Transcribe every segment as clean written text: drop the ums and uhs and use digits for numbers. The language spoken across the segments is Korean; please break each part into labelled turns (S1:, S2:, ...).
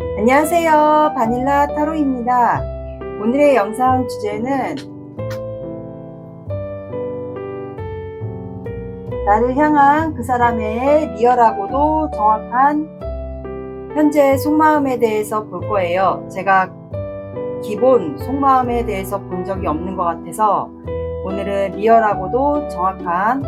S1: 안녕하세요. 바닐라 타로입니다. 오늘의 영상 주제는 나를 향한 그 사람의 리얼하고도 정확한 현재 속마음에 대해서 볼 거예요. 제가 기본 속마음에 대해서 본 적이 없는 것 같아서 오늘은 리얼하고도 정확한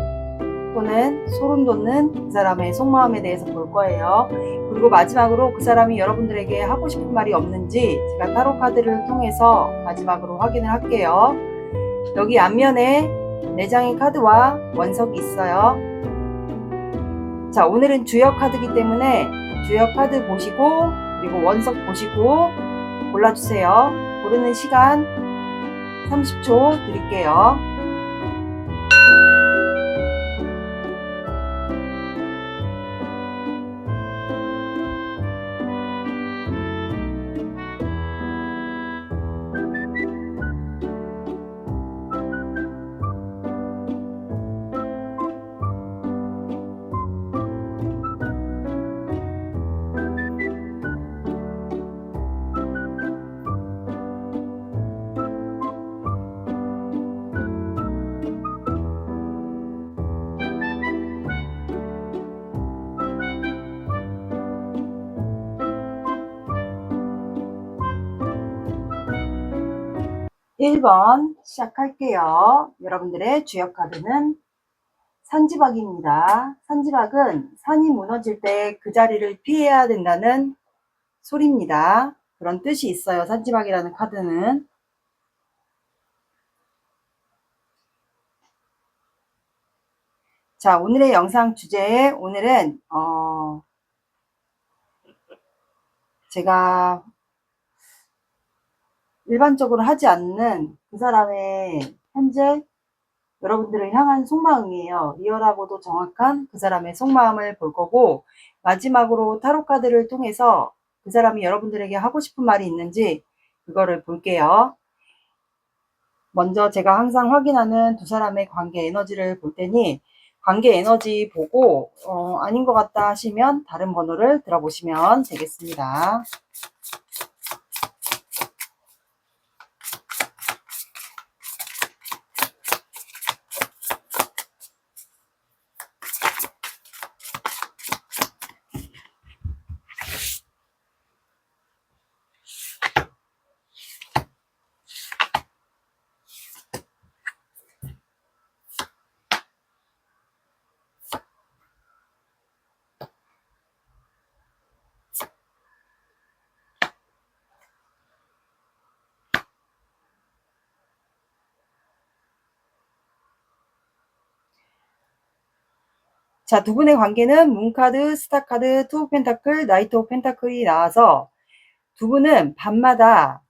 S1: 또는 소름 돋는 그 사람의 속마음에 대해서 볼 거예요. 그리고 마지막으로 그 사람이 여러분들에게 하고 싶은 말이 없는지 제가 타로 카드를 통해서 마지막으로 확인을 할게요. 여기 앞면에 4장의 카드와 원석이 있어요. 자, 오늘은 주역 카드이기 때문에 주역 카드 보시고 그리고 원석 보시고 골라주세요. 고르는 시간 30초 드릴게요. 일 번 시작할게요. 여러분들의 주역 카드는 산지박입니다. 산지박은 산이 무너질 때 그 자리를 피해야 된다는 소리입니다. 그런 뜻이 있어요. 산지박이라는 카드는. 자, 오늘의 영상 주제, 오늘은 제가 일반적으로 하지 않는 그 사람의 현재 여러분들을 향한 속마음이에요. 리얼하고도 정확한 그 사람의 속마음을 볼 거고, 마지막으로 타로 카드를 통해서 그 사람이 여러분들에게 하고 싶은 말이 있는지 그거를 볼게요. 먼저 제가 항상 확인하는 두 사람의 관계 에너지를 볼 테니 관계 에너지 보고 아닌 것 같다 하시면 다른 번호를 들어보시면 되겠습니다. 자, 두 분의 관계는 문카드, 스타카드, 투 오브 펜타클, 나이트 오브 펜타클이 나와서 두 분은 밤마다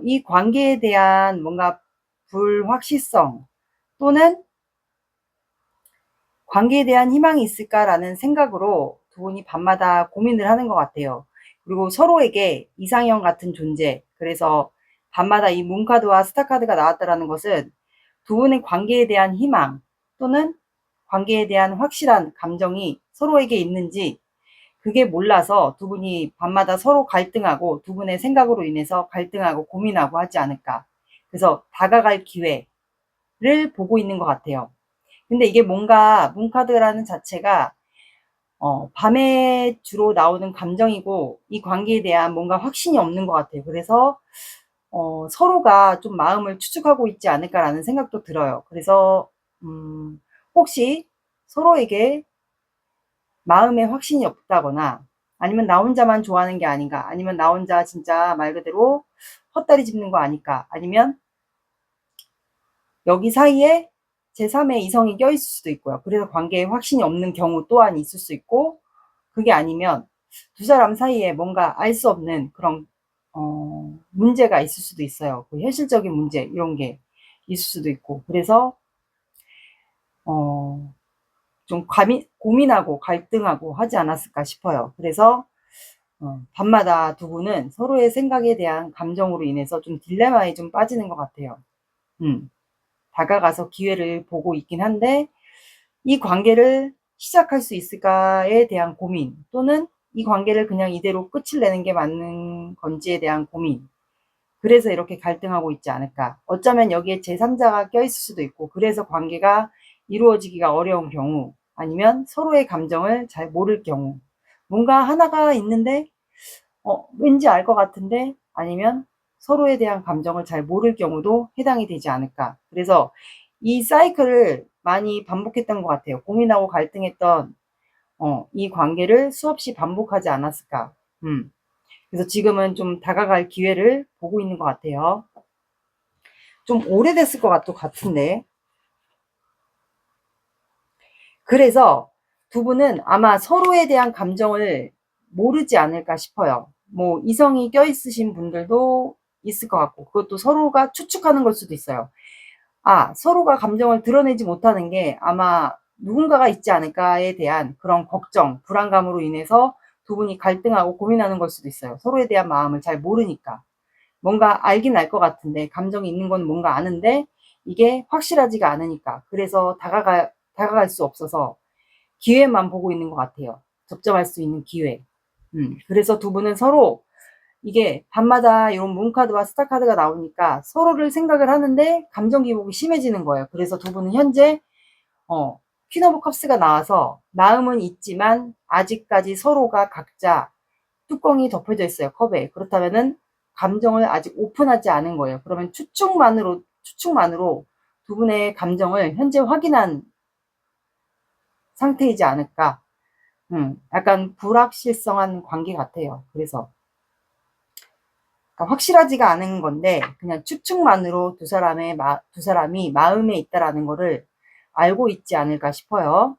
S1: 이 관계에 대한 뭔가 불확실성 또는 관계에 대한 희망이 있을까라는 생각으로 두 분이 밤마다 고민을 하는 것 같아요. 그리고 서로에게 이상형 같은 존재, 그래서 밤마다 이 문카드와 스타카드가 나왔다라는 것은 두 분의 관계에 대한 희망 또는 관계에 대한 확실한 감정이 서로에게 있는지 그게 몰라서 두 분이 밤마다 서로 갈등하고 두 분의 생각으로 인해서 갈등하고 고민하고 하지 않을까. 그래서 다가갈 기회를 보고 있는 것 같아요. 근데 이게 뭔가 문카드라는 자체가 밤에 주로 나오는 감정이고 이 관계에 대한 뭔가 확신이 없는 것 같아요. 그래서 서로가 좀 마음을 추측하고 있지 않을까라는 생각도 들어요. 그래서 혹시 서로에게 마음에 확신이 없다거나 아니면 나 혼자만 좋아하는 게 아닌가 아니면 나 혼자 진짜 말 그대로 헛다리 짚는 거 아닐까 아니면 여기 사이에 제3의 이성이 껴있을 수도 있고요. 그래서 관계에 확신이 없는 경우 또한 있을 수 있고 그게 아니면 두 사람 사이에 뭔가 알 수 없는 그런 문제가 있을 수도 있어요. 그 현실적인 문제 이런 게 있을 수도 있고 그래서 좀 고민하고 갈등하고 하지 않았을까 싶어요. 그래서 밤마다 두 분은 서로의 생각에 대한 감정으로 인해서 좀 딜레마에 좀 빠지는 것 같아요. 다가가서 기회를 보고 있긴 한데 이 관계를 시작할 수 있을까에 대한 고민 또는 이 관계를 그냥 이대로 끝을 내는 게 맞는 건지에 대한 고민. 그래서 이렇게 갈등하고 있지 않을까. 어쩌면 여기에 제3자가 껴있을 수도 있고, 그래서 관계가 이루어지기가 어려운 경우, 아니면 서로의 감정을 잘 모를 경우, 뭔가 하나가 있는데 왠지 알 것 같은데, 아니면 서로에 대한 감정을 잘 모를 경우도 해당이 되지 않을까. 그래서 이 사이클을 많이 반복했던 것 같아요. 고민하고 갈등했던 이 관계를 수없이 반복하지 않았을까. 그래서 지금은 좀 다가갈 기회를 보고 있는 것 같아요. 좀 오래됐을 것 같은데. 그래서 두 분은 아마 서로에 대한 감정을 모르지 않을까 싶어요. 뭐 이성이 껴있으신 분들도 있을 것 같고, 그것도 서로가 추측하는 걸 수도 있어요. 서로가 감정을 드러내지 못하는 게 아마 누군가가 있지 않을까에 대한 그런 걱정, 불안감으로 인해서 두 분이 갈등하고 고민하는 걸 수도 있어요. 서로에 대한 마음을 잘 모르니까. 뭔가 알긴 알 것 같은데, 감정이 있는 건 뭔가 아는데 이게 확실하지가 않으니까. 그래서 다가갈 수 없어서 기회만 보고 있는 것 같아요. 접점할 수 있는 기회. 그래서 두 분은 서로, 이게 밤마다 이런 문카드와 스타카드가 나오니까 서로를 생각을 하는데 감정 기복이 심해지는 거예요. 그래서 두 분은 현재 퀸 오브 컵스가 나와서 마음은 있지만 아직까지 서로가 각자 뚜껑이 덮여져 있어요. 컵에. 그렇다면은 감정을 아직 오픈하지 않은 거예요. 그러면 추측만으로 두 분의 감정을 현재 확인한 상태이지 않을까. 약간 불확실성한 관계 같아요. 그래서 그러니까 확실하지가 않은 건데 그냥 추측만으로 두 사람이 마음에 있다라는 거를 알고 있지 않을까 싶어요.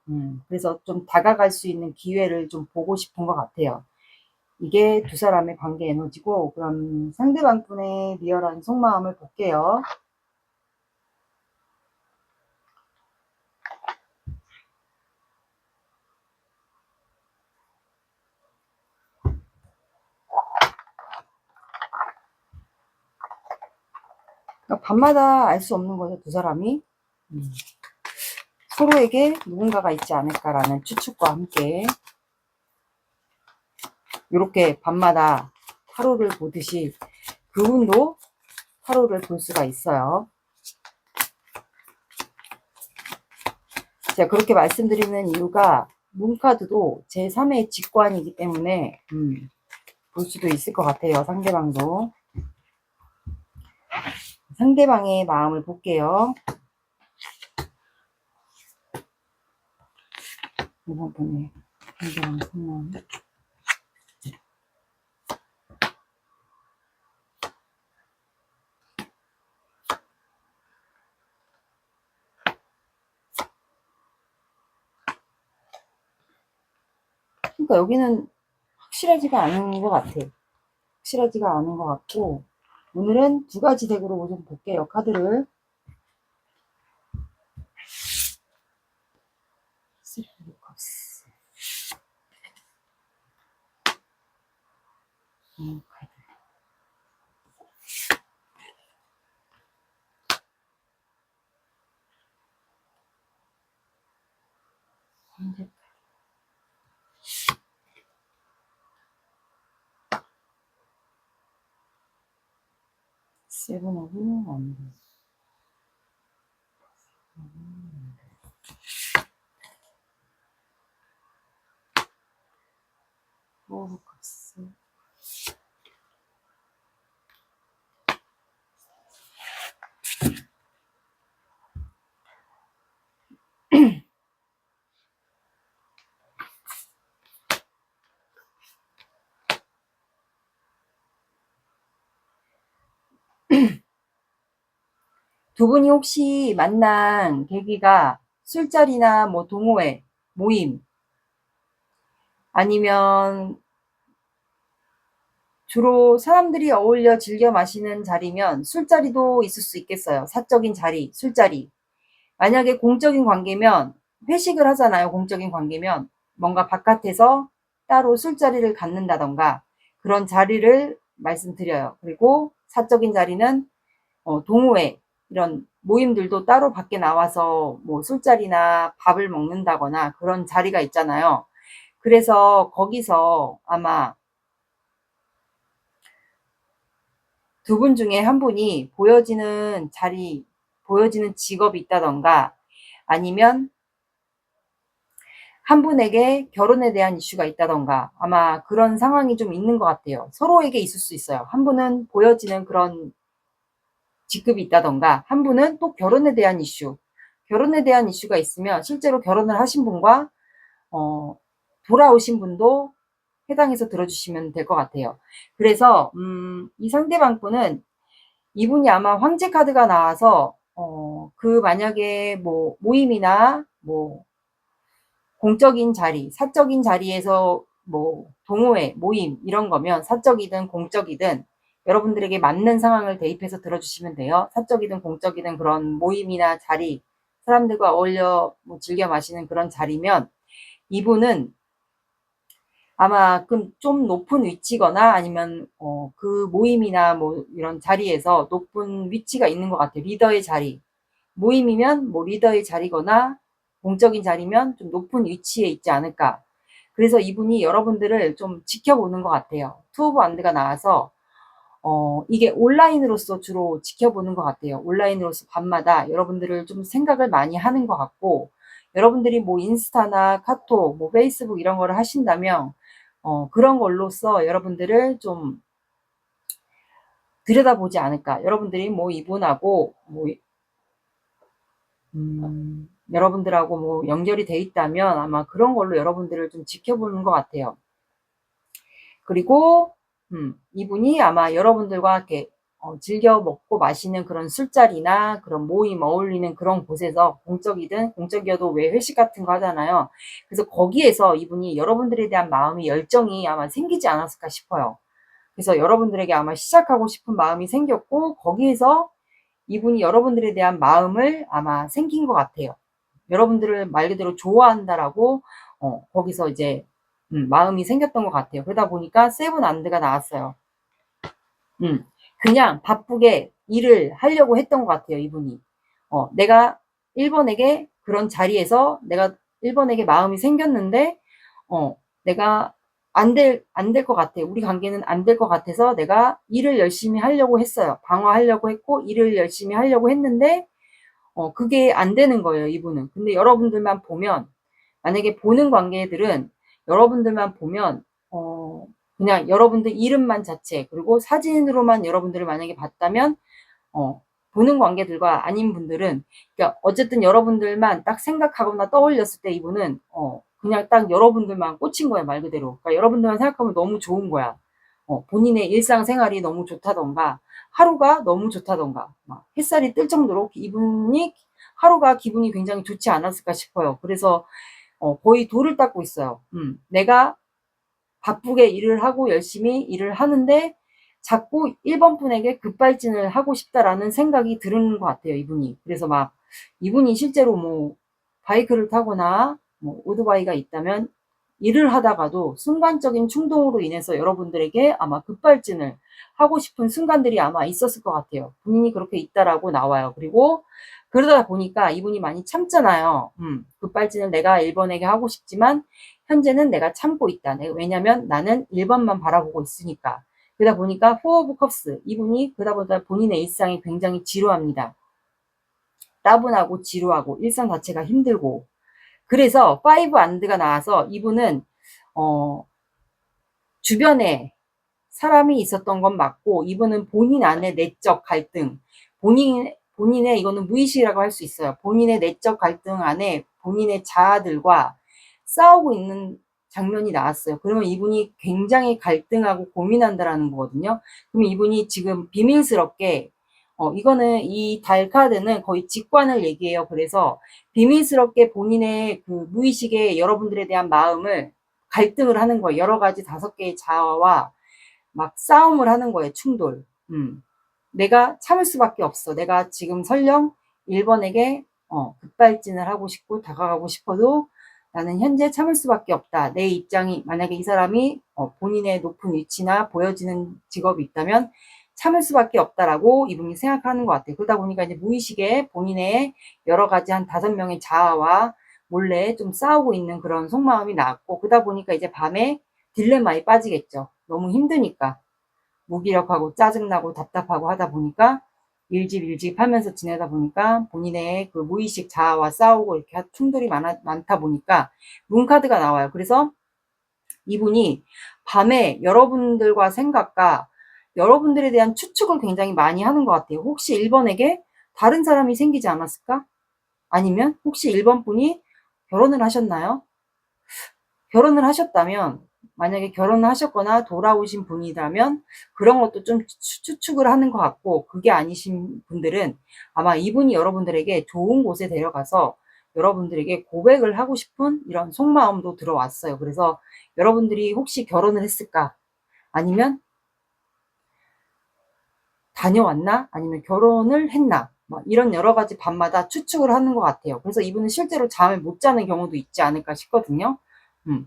S1: 그래서 좀 다가갈 수 있는 기회를 좀 보고 싶은 것 같아요. 이게 두 사람의 관계 에너지고, 그럼 상대방 분의 리얼한 속마음을 볼게요. 그러니까 밤마다 알 수 없는 거죠, 두 사람이. 서로에게 누군가가 있지 않을까라는 추측과 함께 이렇게 밤마다 타로를 보듯이 그분도 타로를 볼 수가 있어요. 제가 그렇게 말씀드리는 이유가 문카드도 제3의 직관이기 때문에 볼 수도 있을 것 같아요. 상대방도. 상대방의 마음을 볼게요. 이번 번에 상대방 속마음. 그러니까 여기는 확실하지가 않은 것 같아요. 확실하지가 않은 것 같고, 오늘은 두 가지 덱으로 좀 볼게요. 카드를. 카드. 세븐 오브 원드. 오브 컵스. 두 분이 혹시 만난 계기가 술자리나 뭐 동호회, 모임, 아니면 주로 사람들이 어울려 즐겨 마시는 자리면 술자리도 있을 수 있겠어요. 사적인 자리, 술자리. 만약에 공적인 관계면 회식을 하잖아요. 공적인 관계면 뭔가 바깥에서 따로 술자리를 갖는다던가 그런 자리를 말씀드려요. 그리고 사적인 자리는 동호회, 이런 모임들도 따로 밖에 나와서 뭐 술자리나 밥을 먹는다거나 그런 자리가 있잖아요. 그래서 거기서 아마 두 분 중에 한 분이 보여지는 자리, 보여지는 직업이 있다던가 아니면 한 분에게 결혼에 대한 이슈가 있다던가 아마 그런 상황이 좀 있는 것 같아요. 서로에게 있을 수 있어요. 한 분은 보여지는 그런 직급이 있다던가 한 분은 또 결혼에 대한 이슈, 결혼에 대한 이슈가 있으면 실제로 결혼을 하신 분과 돌아오신 분도 해당해서 들어주시면 될 것 같아요. 그래서 이 상대방 분은 이분이 아마 황제 카드가 나와서 그 만약에 뭐 모임이나 뭐 공적인 자리, 사적인 자리에서 뭐 동호회, 모임 이런 거면 사적이든 공적이든 여러분들에게 맞는 상황을 대입해서 들어주시면 돼요. 사적이든 공적이든 그런 모임이나 자리, 사람들과 어울려 뭐 즐겨 마시는 그런 자리면 이분은 아마 좀 높은 위치거나 아니면 그 모임이나 뭐 이런 자리에서 높은 위치가 있는 것 같아요. 리더의 자리. 모임이면 뭐 리더의 자리거나 공적인 자리면 좀 높은 위치에 있지 않을까. 그래서 이분이 여러분들을 좀 지켜보는 것 같아요. 투 오브 완드가 나와서 이게 온라인으로서 주로 지켜보는 것 같아요. 온라인으로서 밤마다 여러분들을 좀 생각을 많이 하는 것 같고 여러분들이 뭐 인스타나 카톡, 뭐 페이스북 이런 거를 하신다면 그런 걸로써 여러분들을 좀 들여다보지 않을까. 여러분들이 뭐 이분하고 뭐 여러분들하고 뭐 연결이 돼 있다면 아마 그런 걸로 여러분들을 좀 지켜보는 것 같아요. 그리고 이분이 아마 여러분들과 이렇게 즐겨 먹고 마시는 그런 술자리나 그런 모임 어울리는 그런 곳에서 공적이든 공적이어도 왜 회식 같은 거 하잖아요. 그래서 거기에서 이분이 여러분들에 대한 마음이 열정이 아마 생기지 않았을까 싶어요. 그래서 여러분들에게 아마 시작하고 싶은 마음이 생겼고 거기에서 이분이 여러분들에 대한 마음을 아마 생긴 것 같아요. 여러분들을 말 그대로 좋아한다라고 거기서 이제 마음이 생겼던 것 같아요. 그러다 보니까 세븐 안드가 나왔어요. 그냥 바쁘게 일을 하려고 했던 것 같아요. 이분이 내가 1번에게 그런 자리에서 내가 1번에게 마음이 생겼는데 내가 안 될 것 같아. 우리 관계는 안 될 것 같아서 내가 일을 열심히 하려고 했어요. 방어하려고 했고 일을 열심히 하려고 했는데 그게 안 되는 거예요, 이분은. 근데 여러분들만 보면, 만약에 보는 관계들은 여러분들만 보면, 그냥 여러분들 이름만 자체, 그리고 사진으로만 여러분들을 만약에 봤다면, 보는 관계들과 아닌 분들은, 그러니까 어쨌든 여러분들만 딱 생각하거나 떠올렸을 때 이분은, 그냥 딱 여러분들만 꽂힌 거야, 말 그대로. 그러니까 여러분들만 생각하면 너무 좋은 거야. 본인의 일상생활이 너무 좋다던가, 하루가 너무 좋다던가, 막 햇살이 뜰 정도로 이분이 하루가 기분이 굉장히 좋지 않았을까 싶어요. 그래서 거의 돌을 닦고 있어요. 내가 바쁘게 일을 하고 열심히 일을 하는데 자꾸 1번 분에게 급발진을 하고 싶다라는 생각이 드는 것 같아요, 이분이. 그래서 막 이분이 실제로 뭐 바이크를 타거나 뭐 오토바이가 있다면 일을 하다가도 순간적인 충동으로 인해서 여러분들에게 아마 급발진을 하고 싶은 순간들이 아마 있었을 것 같아요. 본인이 그렇게 있다라고 나와요. 그리고 그러다 보니까 이분이 많이 참잖아요. 급발진을 내가 1번에게 하고 싶지만 현재는 내가 참고 있다. 왜냐면 나는 1번만 바라보고 있으니까. 그러다 보니까 포 오브 컵스 이분이 그러다 보니까 본인의 일상이 굉장히 지루합니다. 따분하고 지루하고 일상 자체가 힘들고 그래서 파이브 안드가 나와서 이분은 주변에 사람이 있었던 건 맞고 이분은 본인 안에 내적 갈등 본인의 이거는 무의식이라고 할 수 있어요. 본인의 내적 갈등 안에 본인의 자아들과 싸우고 있는 장면이 나왔어요. 그러면 이분이 굉장히 갈등하고 고민한다라는 거거든요. 그럼 이분이 지금 비밀스럽게 이거는 이 달 카드는 거의 직관을 얘기해요. 그래서 비밀스럽게 본인의 그 무의식의 여러분들에 대한 마음을 갈등을 하는 거예요. 여러 가지 5개의 자아와 막 싸움을 하는 거예요. 충돌. 내가 참을 수밖에 없어. 내가 지금 설령 1번에게 급발진을 하고 싶고 다가가고 싶어도 나는 현재 참을 수밖에 없다. 내 입장이 만약에 이 사람이 본인의 높은 위치나 보여지는 직업이 있다면 참을 수밖에 없다라고 이분이 생각하는 것 같아요. 그러다 보니까 이제 무의식에 본인의 여러 가지 한 5명의 자아와 몰래 좀 싸우고 있는 그런 속마음이 나왔고, 그러다 보니까 이제 밤에 딜레마에 빠지겠죠. 너무 힘드니까. 무기력하고 짜증나고 답답하고 하다 보니까 일집 하면서 지내다 보니까 본인의 그 무의식 자아와 싸우고 이렇게 충돌이 많다 보니까 문카드가 나와요. 그래서 이분이 밤에 여러분들과 생각과 여러분들에 대한 추측을 굉장히 많이 하는 것 같아요. 혹시 1번에게 다른 사람이 생기지 않았을까? 아니면 혹시 1번 분이 결혼을 하셨나요? 결혼을 하셨다면, 만약에 결혼을 하셨거나 돌아오신 분이라면 그런 것도 좀 추측을 하는 것 같고, 그게 아니신 분들은 아마 이분이 여러분들에게 좋은 곳에 데려가서 여러분들에게 고백을 하고 싶은 이런 속마음도 들어왔어요. 그래서 여러분들이 혹시 결혼을 했을까? 아니면 다녀왔나? 아니면 결혼을 했나? 이런 여러 가지 밤마다 추측을 하는 것 같아요. 그래서 이분은 실제로 잠을 못 자는 경우도 있지 않을까 싶거든요.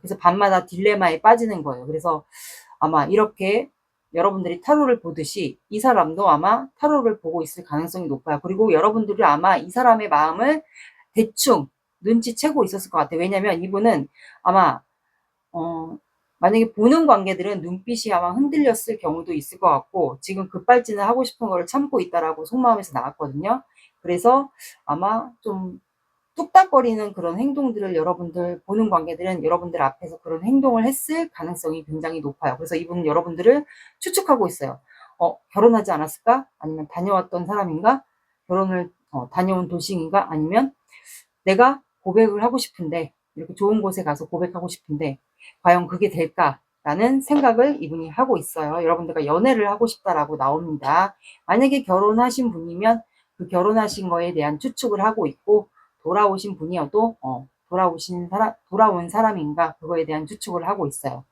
S1: 그래서 밤마다 딜레마에 빠지는 거예요. 그래서 아마 이렇게 여러분들이 타로를 보듯이 이 사람도 아마 타로를 보고 있을 가능성이 높아요. 그리고 여러분들이 아마 이 사람의 마음을 대충 눈치채고 있었을 것 같아요. 왜냐면 이분은 아마 만약에 보는 관계들은 눈빛이 아마 흔들렸을 경우도 있을 것 같고, 지금 급발진을 하고 싶은 거를 참고 있다라고 속마음에서 나왔거든요. 그래서 아마 좀 뚝딱거리는 그런 행동들을 여러분들 보는 관계들은 여러분들 앞에서 그런 행동을 했을 가능성이 굉장히 높아요. 그래서 이분은 여러분들을 추측하고 있어요. 결혼하지 않았을까? 아니면 다녀왔던 사람인가? 결혼을 다녀온 도식인가? 아니면 내가 고백을 하고 싶은데, 이렇게 좋은 곳에 가서 고백하고 싶은데 과연 그게 될까라는 생각을 이분이 하고 있어요. 여러분들과 연애를 하고 싶다라고 나옵니다. 만약에 결혼하신 분이면 그 결혼하신 거에 대한 추측을 하고 있고, 돌아오신 분이어도 돌아온 사람인가 그거에 대한 추측을 하고 있어요.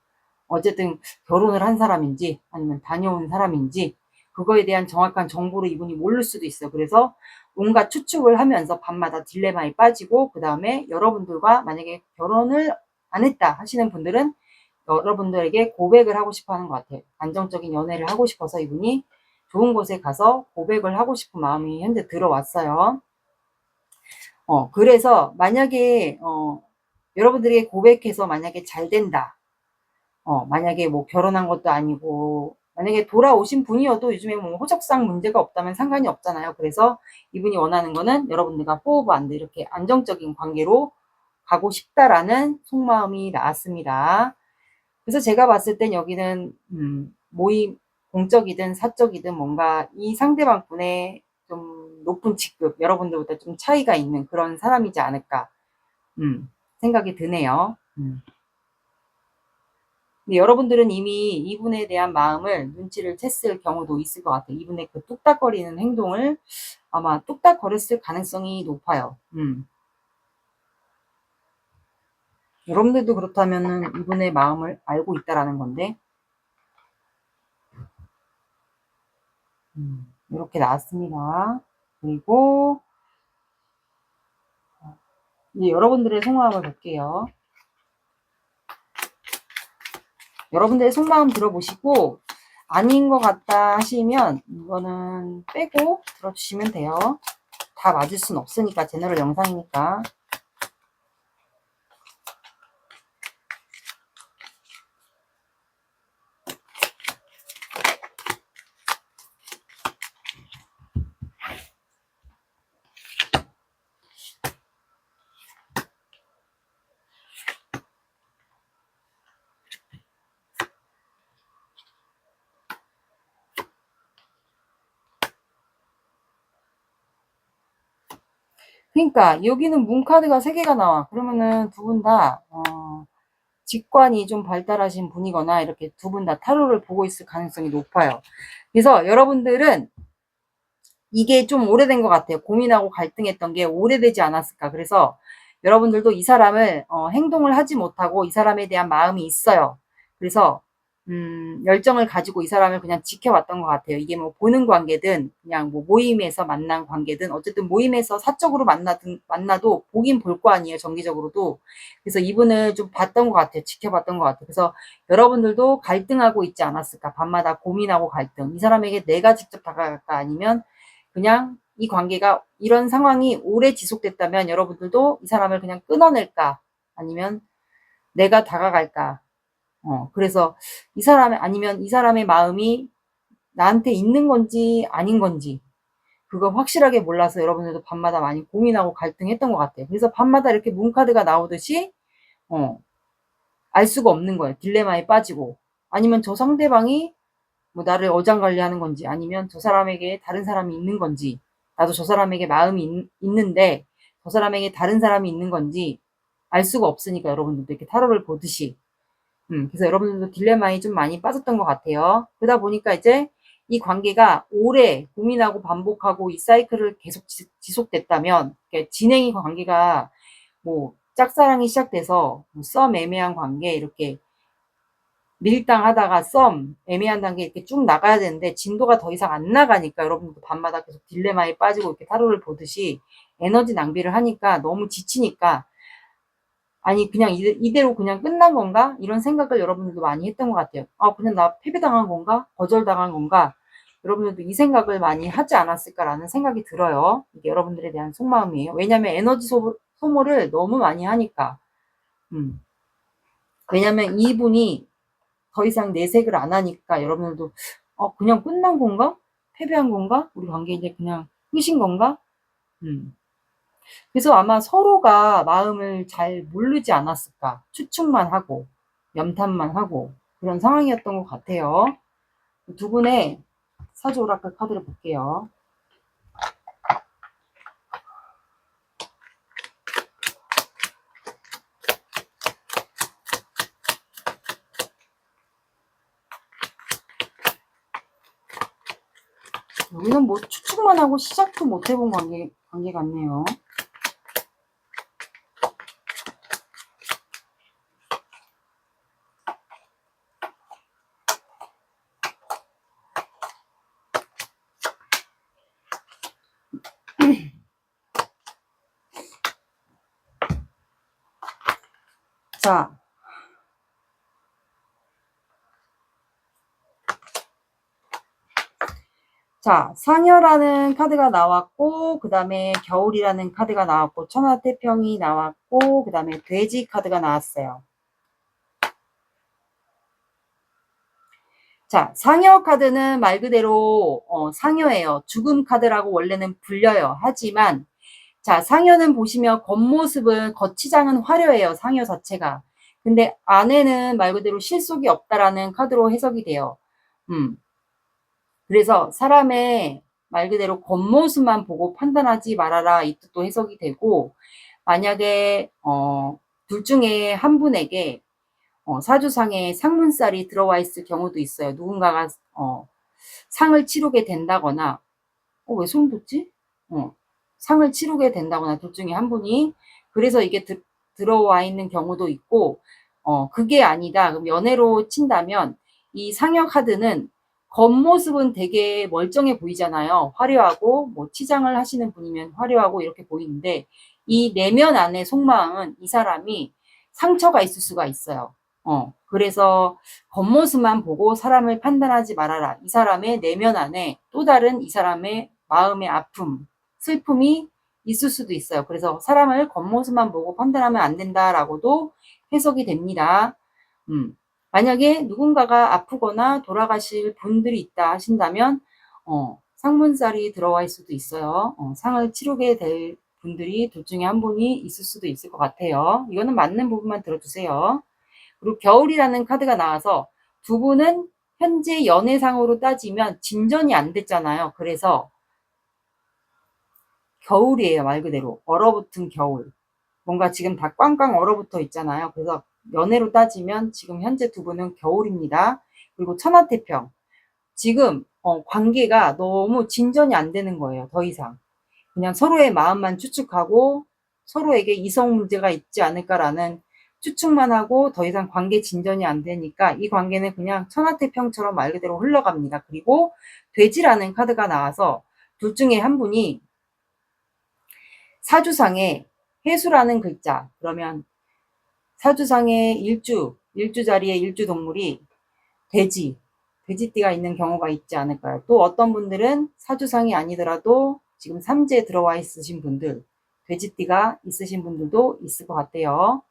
S1: 어쨌든 결혼을 한 사람인지 아니면 다녀온 사람인지 그거에 대한 정확한 정보를 이분이 모를 수도 있어요. 그래서 온갖 추측을 하면서 밤마다 딜레마에 빠지고, 그 다음에 여러분들과 만약에 결혼을 안 했다 하시는 분들은 여러분들에게 고백을 하고 싶어 하는 것 같아요. 안정적인 연애를 하고 싶어서 이분이 좋은 곳에 가서 고백을 하고 싶은 마음이 현재 들어왔어요. 그래서 만약에 여러분들에게 고백해서 만약에 잘 된다. 만약에 뭐 결혼한 것도 아니고 만약에 돌아오신 분이어도 요즘에 뭐 호적상 문제가 없다면 상관이 없잖아요. 그래서 이분이 원하는 거는 여러분들과 포오브안드 이렇게 안정적인 관계로 가고 싶다라는 속마음이 나왔습니다. 그래서 제가 봤을 땐 여기는 모임, 공적이든 사적이든 뭔가 이 상대방 분의 좀 높은 직급, 여러분들보다 좀 차이가 있는 그런 사람이지 않을까 생각이 드네요. 근데 여러분들은 이미 이분에 대한 마음을 눈치를 챘을 경우도 있을 것 같아요. 이분의 그 뚝딱거리는 행동을 아마 뚝딱거렸을 가능성이 높아요. 여러분들도 그렇다면은 이분의 마음을 알고 있다라는 건데, 이렇게 나왔습니다. 그리고 이제 여러분들의 속마음을 볼게요. 여러분들의 속마음 들어보시고 아닌 것 같다 하시면 이거는 빼고 들어주시면 돼요. 다 맞을 순 없으니까, 제너럴 영상이니까. 그러니까 여기는 문카드가 3개가 나와. 그러면은 두 분 다 직관이 좀 발달하신 분이거나 이렇게 두 분 다 타로를 보고 있을 가능성이 높아요. 그래서 여러분들은 이게 좀 오래된 것 같아요. 고민하고 갈등했던 게 오래되지 않았을까. 그래서 여러분들도 이 사람을 행동을 하지 못하고 이 사람에 대한 마음이 있어요. 그래서 열정을 가지고 이 사람을 그냥 지켜봤던 것 같아요. 이게 뭐 보는 관계든 그냥 뭐 모임에서 만난 관계든 어쨌든 모임에서 사적으로 만나도 보긴 볼 거 아니에요. 정기적으로도. 그래서 이분을 좀 봤던 것 같아요. 지켜봤던 것 같아요. 그래서 여러분들도 갈등하고 있지 않았을까. 밤마다 고민하고 갈등. 이 사람에게 내가 직접 다가갈까 아니면 그냥 이 관계가 이런 상황이 오래 지속됐다면 여러분들도 이 사람을 그냥 끊어낼까? 아니면 내가 다가갈까? 그래서 이 사람의, 아니면 이 사람의 마음이 나한테 있는 건지 아닌 건지 그거 확실하게 몰라서 여러분들도 밤마다 많이 고민하고 갈등했던 것 같아요. 그래서 밤마다 이렇게 문카드가 나오듯이 알 수가 없는 거예요. 딜레마에 빠지고. 아니면 저 상대방이 뭐 나를 어장관리하는 건지, 아니면 저 사람에게 다른 사람이 있는 건지, 나도 저 사람에게 마음이 있는데 저 사람에게 다른 사람이 있는 건지 알 수가 없으니까 여러분들도 이렇게 타로를 보듯이 그래서 여러분들도 딜레마에 좀 많이 빠졌던 것 같아요. 그러다 보니까 이제 이 관계가 오래 고민하고 반복하고 이 사이클을 계속 지속됐다면, 진행이 관계가 뭐 짝사랑이 시작돼서 썸 애매한 관계 이렇게 밀당하다가 썸 애매한 단계 이렇게 쭉 나가야 되는데 진도가 더 이상 안 나가니까 여러분도 밤마다 계속 딜레마에 빠지고 이렇게 타로를 보듯이 에너지 낭비를 하니까 너무 지치니까 아니 그냥 이대로 그냥 끝난 건가? 이런 생각을 여러분들도 많이 했던 것 같아요. 그냥 나 패배당한 건가? 거절당한 건가? 여러분들도 이 생각을 많이 하지 않았을까라는 생각이 들어요. 이게 여러분들에 대한 속마음이에요. 왜냐면 에너지 소모를 너무 많이 하니까. 왜냐면 이분이 더 이상 내색을 안 하니까 여러분들도 그냥 끝난 건가? 패배한 건가? 우리 관계 이제 그냥 끝인 건가? 그래서 아마 서로가 마음을 잘 모르지 않았을까. 추측만 하고, 염탐만 하고, 그런 상황이었던 것 같아요. 두 분의 사주 오라클 카드를 볼게요. 여기는 뭐 추측만 하고 시작도 못 해본 관계 같네요. 자, 상여라는 카드가 나왔고, 그 다음에 겨울이라는 카드가 나왔고, 천하태평이 나왔고, 그 다음에 돼지 카드가 나왔어요. 자, 상여 카드는 말 그대로 상여예요. 죽음 카드라고 원래는 불려요. 하지만 자, 상여는 보시면 겉모습은 겉치장은 화려해요. 상여 자체가. 근데 안에는 말 그대로 실속이 없다라는 카드로 해석이 돼요. 그래서 사람의 말 그대로 겉모습만 보고 판단하지 말아라 이 뜻도 해석이 되고, 만약에 둘 중에 한 분에게 사주상에 상문살이 들어와 있을 경우도 있어요. 누군가가 상을 치르게 된다거나 왜 소름 돋지? 상을 치르게 된다거나 둘 중에 한 분이 그래서 이게 들어와 있는 경우도 있고, 그게 아니다. 그럼 연애로 친다면 이 상여 카드는 겉모습은 되게 멀쩡해 보이잖아요. 화려하고 뭐 치장을 하시는 분이면 화려하고 이렇게 보이는데 이 내면 안에 속마음은 이 사람이 상처가 있을 수가 있어요. 그래서 겉모습만 보고 사람을 판단하지 말아라. 이 사람의 내면 안에 또 다른 이 사람의 마음의 아픔, 슬픔이 있을 수도 있어요. 그래서 사람을 겉모습만 보고 판단하면 안 된다라고도 해석이 됩니다. 만약에 누군가가 아프거나 돌아가실 분들이 있다 하신다면 상문살이 들어와 있을 수도 있어요. 상을 치르게 될 분들이 둘 중에 한 분이 있을 수도 있을 것 같아요. 이거는 맞는 부분만 들어주세요. 그리고 겨울이라는 카드가 나와서 두 분은 현재 연애상으로 따지면 진전이 안 됐잖아요. 그래서 겨울이에요. 말 그대로 얼어붙은 겨울. 뭔가 지금 다 꽝꽝 얼어붙어 있잖아요. 그래서 연애로 따지면 지금 현재 두 분은 겨울입니다. 그리고 천하태평. 지금 관계가 너무 진전이 안 되는 거예요. 더 이상. 그냥 서로의 마음만 추측하고 서로에게 이성 문제가 있지 않을까라는 추측만 하고 더 이상 관계 진전이 안 되니까 이 관계는 그냥 천하태평처럼 말 그대로 흘러갑니다. 그리고 돼지라는 카드가 나와서 둘 중에 한 분이 사주상에 해수라는 글자, 그러면 사주상의 일주 자리에 일주 동물이 돼지띠가 있는 경우가 있지 않을까요? 또 어떤 분들은 사주상이 아니더라도 지금 삼재 들어와 있으신 분들, 돼지띠가 있으신 분들도 있을 것 같아요.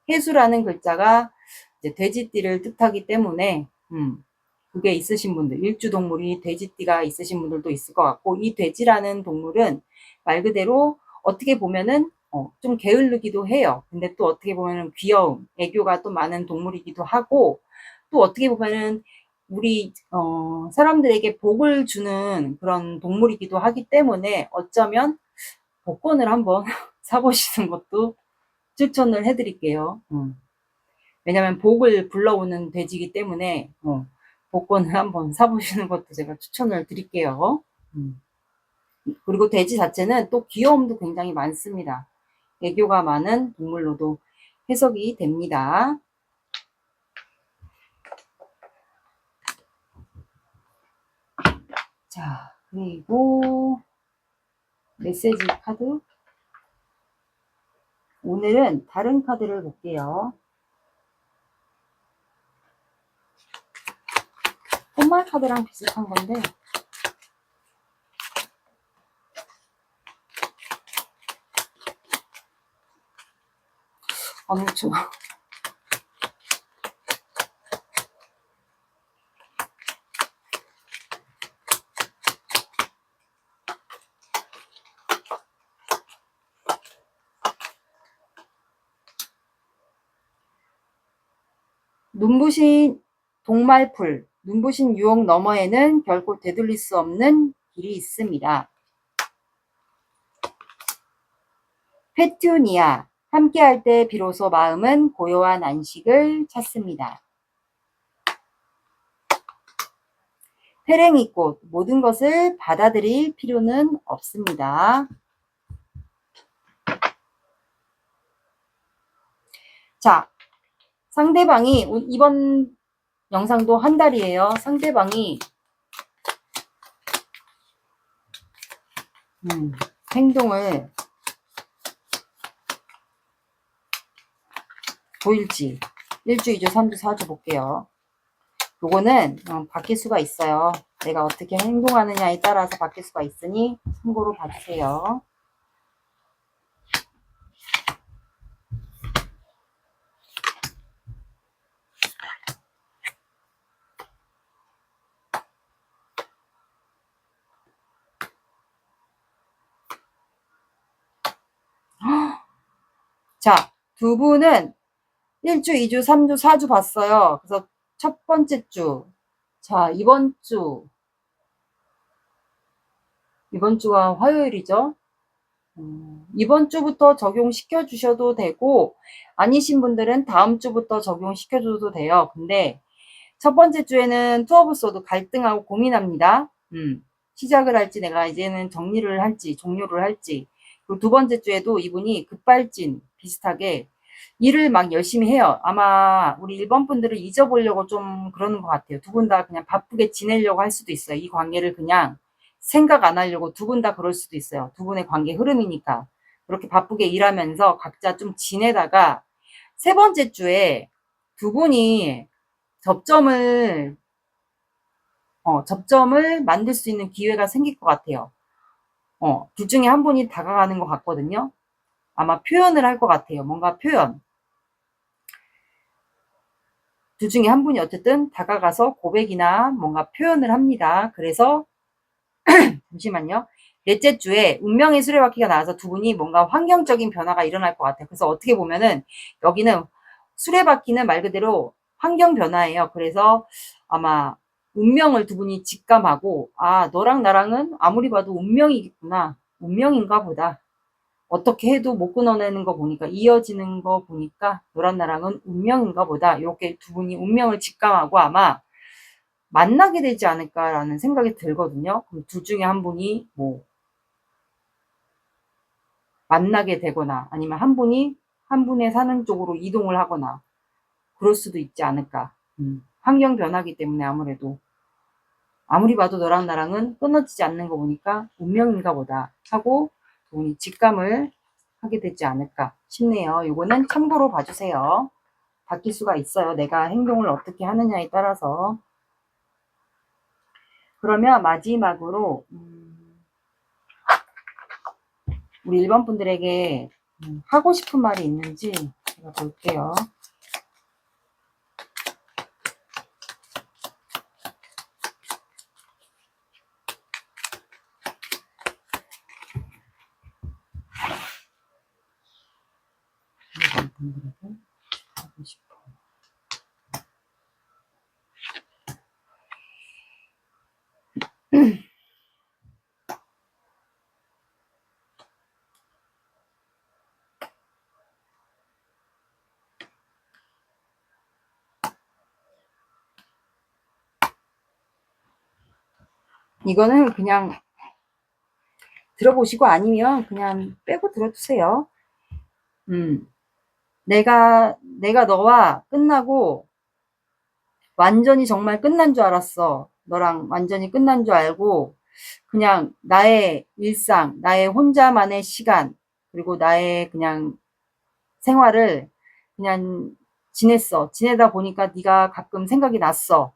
S1: 해수라는 글자가 이제 돼지띠를 뜻하기 때문에 그게 있으신 분들, 일주동물이 돼지띠가 있으신 분들도 있을 것 같고, 이 돼지라는 동물은 말 그대로 어떻게 보면은 좀 게을르기도 해요. 근데 또 어떻게 보면은 귀여움, 애교가 또 많은 동물이기도 하고, 또 어떻게 보면은 우리 사람들에게 복을 주는 그런 동물이기도 하기 때문에 어쩌면 복권을 한번 사보시는 것도 추천을 해드릴게요. 왜냐면 복을 불러오는 돼지이기 때문에 복권을 한번 사보시는 것도 제가 추천을 드릴게요. 그리고 돼지 자체는 또 귀여움도 굉장히 많습니다. 애교가 많은 동물로도 해석이 됩니다. 자, 그리고 메시지 카드. 오늘은 다른 카드를 볼게요. 꽃말 카드랑 비슷한 건데, 아무튼 눈부신 동말풀, 눈부신 유혹 너머에는 결코 되돌릴 수 없는 길이 있습니다. 페튜니아, 함께할 때 비로소 마음은 고요한 안식을 찾습니다. 페랭이꽃, 모든 것을 받아들일 필요는 없습니다. 자, 상대방이 이번 영상도 한 달이에요. 상대방이 행동을 보일지 1주, 2주, 3주, 4주 볼게요. 요거는 바뀔 수가 있어요. 내가 어떻게 행동하느냐에 따라서 바뀔 수가 있으니 참고로 봐주세요. 자, 두 분은 1주, 2주, 3주, 4주 봤어요. 그래서 첫 번째 주. 자, 이번 주가 화요일이죠. 이번 주부터 적용시켜 주셔도 되고, 아니신 분들은 다음 주부터 적용시켜 줘도 돼요. 근데 첫 번째 주에는 투 오브 소드 갈등하고 고민합니다. 시작을 할지 내가 이제는 정리를 할지 종료를 할지. 그리고 두 번째 주에도 이분이 급발진 비슷하게 일을 막 열심히 해요. 아마 우리 1번 분들을 잊어보려고 좀 그러는 것 같아요. 두 분 다 그냥 바쁘게 지내려고 할 수도 있어요. 이 관계를 그냥 생각 안 하려고 두 분 다 그럴 수도 있어요. 두 분의 관계 흐름이니까. 그렇게 바쁘게 일하면서 각자 좀 지내다가 세 번째 주에 두 분이 접점을 만들 수 있는 기회가 생길 것 같아요. 둘 중에 한 분이 다가가는 것 같거든요. 아마 표현을 할 것 같아요. 뭔가 표현. 둘 중에 한 분이 어쨌든 다가가서 고백이나 뭔가 표현을 합니다. 그래서 잠시만요. 넷째 주에 운명의 수레바퀴가 나와서 두 분이 뭔가 환경적인 변화가 일어날 것 같아요. 그래서 어떻게 보면은 여기는 수레바퀴는 말 그대로 환경 변화예요. 그래서 아마 운명을 두 분이 직감하고, 아, 너랑 나랑은 아무리 봐도 운명이겠구나. 운명인가 보다. 어떻게 해도 못 끊어내는 거 보니까, 이어지는 거 보니까 너랑 나랑은 운명인가 보다. 이렇게 두 분이 운명을 직감하고 아마 만나게 되지 않을까라는 생각이 들거든요. 그럼 둘 중에 한 분이 뭐 만나게 되거나 아니면 한 분이 한 분의 사는 쪽으로 이동을 하거나 그럴 수도 있지 않을까. 환경 변화기 때문에 아무래도 아무리 봐도 너랑 나랑은 끊어지지 않는 거 보니까 운명인가 보다 하고 돈이 직감을 하게 되지 않을까 싶네요. 요거는 참고로 봐주세요. 바뀔 수가 있어요. 내가 행동을 어떻게 하느냐에 따라서. 그러면 마지막으로 우리 1번 분들에게 하고 싶은 말이 있는지 제가 볼게요. 분들에게 하고 싶어. 이거는 그냥 들어보시고 아니면 그냥 빼고 들어주세요. 내가 너와 끝나고 완전히 정말 끝난 줄 알았어. 너랑 완전히 끝난 줄 알고 그냥 나의 일상, 나의 혼자만의 시간, 그리고 나의 그냥 생활을 그냥 지냈어. 지내다 보니까 네가 가끔 생각이 났어.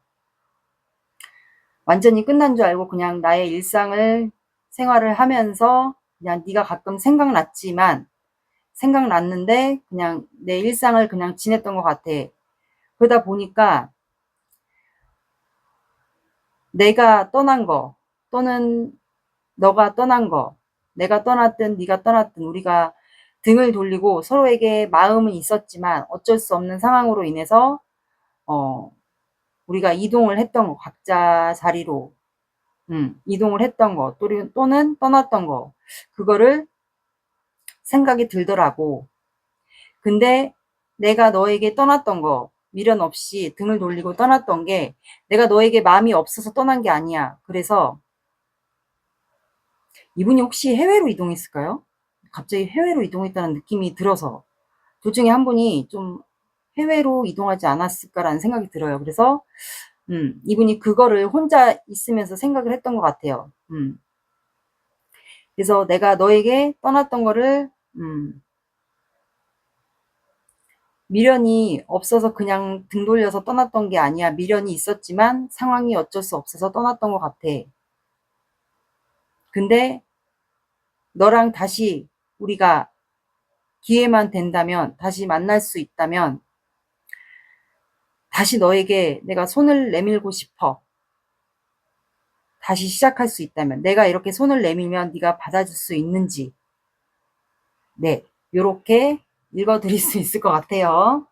S1: 완전히 끝난 줄 알고 그냥 나의 일상을 생활을 하면서 그냥 네가 가끔 생각났는데 그냥 내 일상을 그냥 지냈던 것 같아. 그러다 보니까 내가 떠난 거 또는 너가 떠난 거, 내가 떠났든 네가 떠났든 우리가 등을 돌리고 서로에게 마음은 있었지만 어쩔 수 없는 상황으로 인해서 우리가 이동을 했던 거, 각자 자리로 이동을 했던 거 또는 떠났던 거, 그거를 생각이 들더라고. 근데 내가 너에게 떠났던 거, 미련 없이 등을 돌리고 떠났던 게 내가 너에게 마음이 없어서 떠난 게 아니야. 그래서 이분이 혹시 해외로 이동했을까요? 갑자기 해외로 이동했다는 느낌이 들어서 둘 중에 한 분이 좀 해외로 이동하지 않았을까라는 생각이 들어요. 그래서 이분이 그거를 혼자 있으면서 생각을 했던 것 같아요. 그래서 내가 너에게 떠났던 거를 미련이 없어서 그냥 등 돌려서 떠났던 게 아니야. 미련이 있었지만 상황이 어쩔 수 없어서 떠났던 것 같아. 근데 너랑 다시 우리가 기회만 된다면, 다시 만날 수 있다면 다시 너에게 내가 손을 내밀고 싶어. 다시 시작할 수 있다면 내가 이렇게 손을 내밀면 네가 받아줄 수 있는지, 네, 요렇게 읽어드릴 수 있을 것 같아요.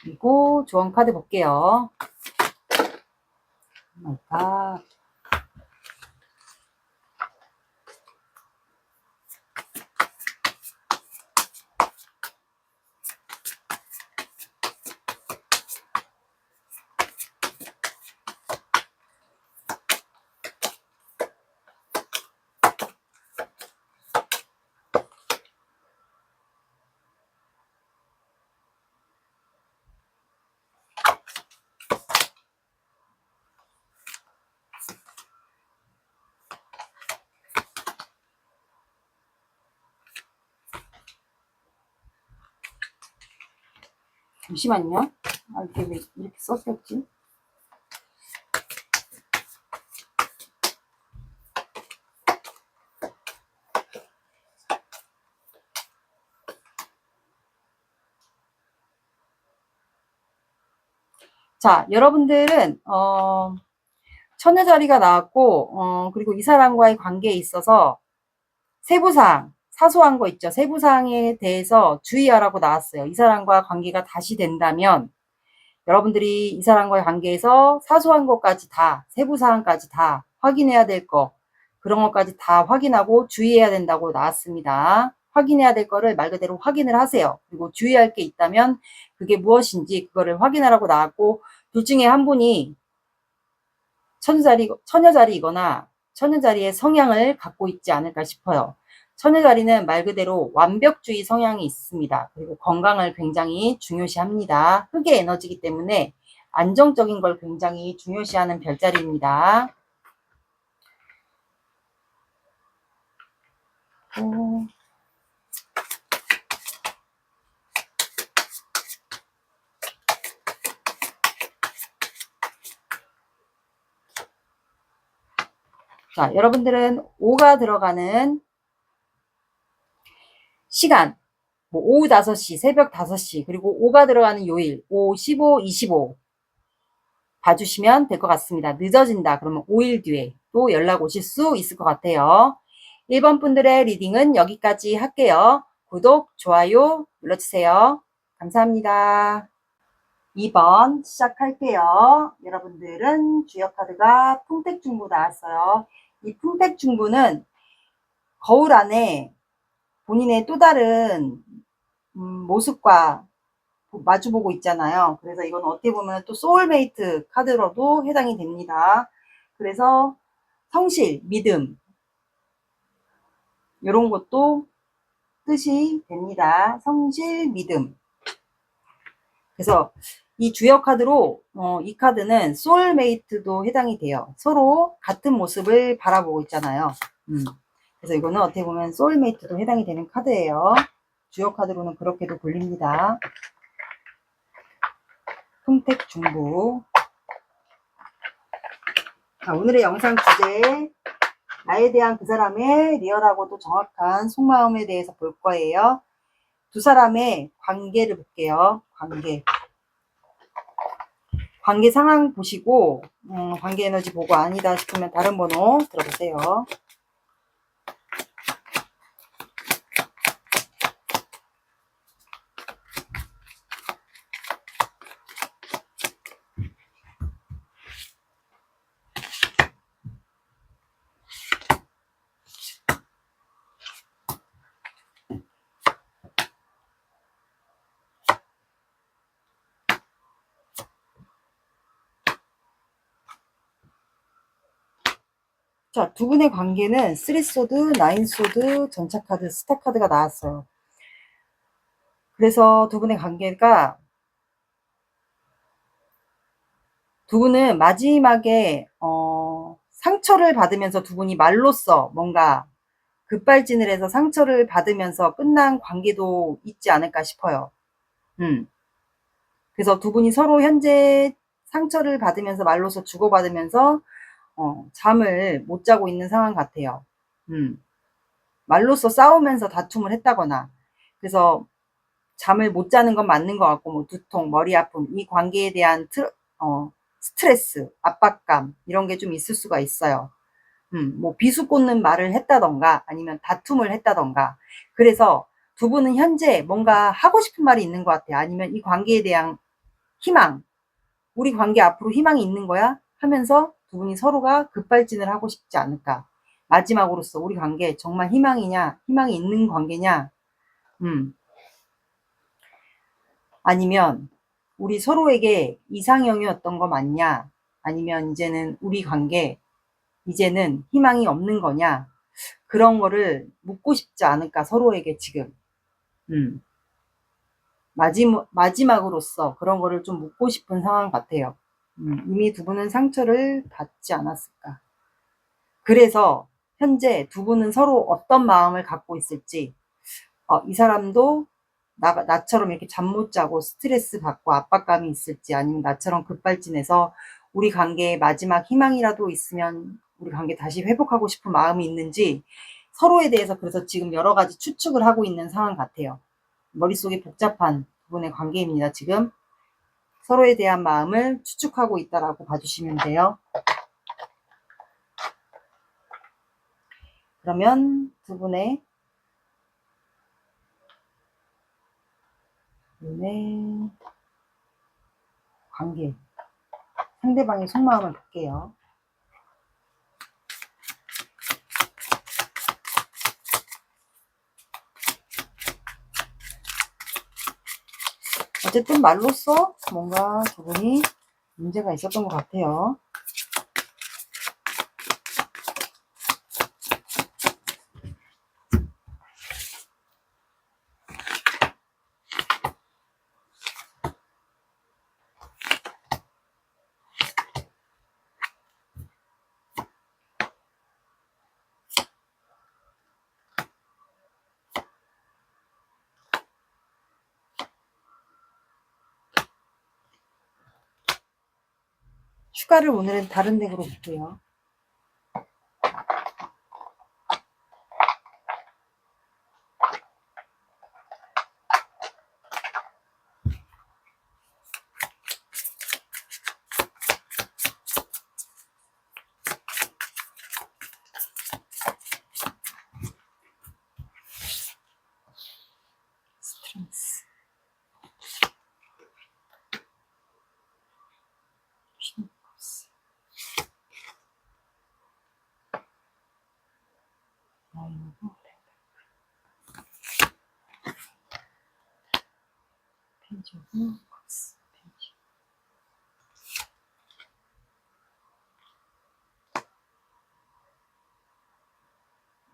S1: 그리고 조언 카드 볼게요. 아, 잠시만요. 아, 이게 왜 이렇게 썼었지? 자, 여러분들은 처녀 자리가 나왔고 그리고 이 사람과의 관계에 있어서 세부사항, 사소한 거 있죠. 세부사항에 대해서 주의하라고 나왔어요. 이 사람과 관계가 다시 된다면 여러분들이 이 사람과의 관계에서 사소한 것까지 다, 세부사항까지 다 확인해야 될 거, 그런 것까지 다 확인하고 주의해야 된다고 나왔습니다. 확인해야 될 거를 말 그대로 확인을 하세요. 그리고 주의할 게 있다면 그게 무엇인지 그거를 확인하라고 나왔고, 둘 중에 한 분이 처녀 자리이거나 처녀 자리의 성향을 갖고 있지 않을까 싶어요. 처녀 자리는 말 그대로 완벽주의 성향이 있습니다. 그리고 건강을 굉장히 중요시합니다. 흑의 에너지이기 때문에 안정적인 걸 굉장히 중요시하는 별자리입니다. 자, 여러분들은 5가 들어가는 시간, 뭐 오후 5시, 새벽 5시, 그리고 5가 들어가는 요일, 5, 15, 25 봐주시면 될 것 같습니다. 늦어진다 그러면 5일 뒤에 또 연락 오실 수 있을 것 같아요. 1번 분들의 리딩은 여기까지 할게요. 구독, 좋아요 눌러주세요. 감사합니다. 2번 시작할게요. 여러분들은 주역 카드가 풍택중부 나왔어요. 이 풍택중부는 거울 안에 본인의 또 다른 모습과 마주보고 있잖아요. 그래서 이건 어떻게 보면 또 소울메이트 카드로도 해당이 됩니다. 그래서 성실, 믿음 이런 것도 뜻이 됩니다. 성실, 믿음. 그래서 이 주역 카드로 이 카드는 소울메이트도 해당이 돼요. 서로 같은 모습을 바라보고 있잖아요. 그래서 이거는 어떻게 보면 소울메이트도 해당이 되는 카드예요. 주역 카드로는 그렇게도 불립니다. 풍택중부. 자, 오늘의 영상 주제, 나에 대한 그 사람의 리얼하고도 정확한 속마음에 대해서 볼 거예요. 두 사람의 관계를 볼게요. 관계 상황 보시고 관계 에너지 보고 아니다 싶으면 다른 번호 들어보세요. 자, 두 분의 관계는 3소드, 9소드, 전차카드, 스타카드가 나왔어요. 그래서 두 분의 관계가 두 분은 마지막에 상처를 받으면서 두 분이 말로써 뭔가 급발진을 해서 상처를 받으면서 끝난 관계도 있지 않을까 싶어요. 그래서 두 분이 서로 현재 상처를 받으면서 말로써 주고받으면서 잠을 못 자고 있는 상황 같아요. 말로써 싸우면서 다툼을 했다거나, 그래서 잠을 못 자는 건 맞는 것 같고, 뭐 두통, 머리 아픔, 이 관계에 대한 스트레스, 압박감 이런 게 좀 있을 수가 있어요. 뭐 비수 꽂는 말을 했다던가 아니면 다툼을 했다던가. 그래서 두 분은 현재 뭔가 하고 싶은 말이 있는 것 같아요. 아니면 이 관계에 대한 희망, 우리 관계 앞으로 희망이 있는 거야? 하면서 두 분이 서로가 급발진을 하고 싶지 않을까. 마지막으로서 우리 관계 정말 희망이냐? 희망이 있는 관계냐? 아니면 우리 서로에게 이상형이었던 거 맞냐? 아니면 이제는 우리 관계 이제는 희망이 없는 거냐? 그런 거를 묻고 싶지 않을까 서로에게 지금. 마지막으로서 그런 거를 좀 묻고 싶은 상황 같아요. 이미 두 분은 상처를 받지 않았을까. 그래서 현재 두 분은 서로 어떤 마음을 갖고 있을지, 이 사람도 나처럼 이렇게 잠 못 자고 스트레스 받고 압박감이 있을지, 아니면 나처럼 급발진해서 우리 관계에 마지막 희망이라도 있으면 우리 관계 다시 회복하고 싶은 마음이 있는지, 서로에 대해서 그래서 지금 여러 가지 추측을 하고 있는 상황 같아요. 머릿속이 복잡한 두 분의 관계입니다. 지금 서로에 대한 마음을 추측하고 있다라고 봐주시면 돼요. 그러면 두 분의 관계, 상대방의 속마음을 볼게요. 어쨌든 말로써 뭔가 두 분이 문제가 있었던 것 같아요. 추가를 오늘은 다른 덱으로 볼게요. 페이지 오브 컵스.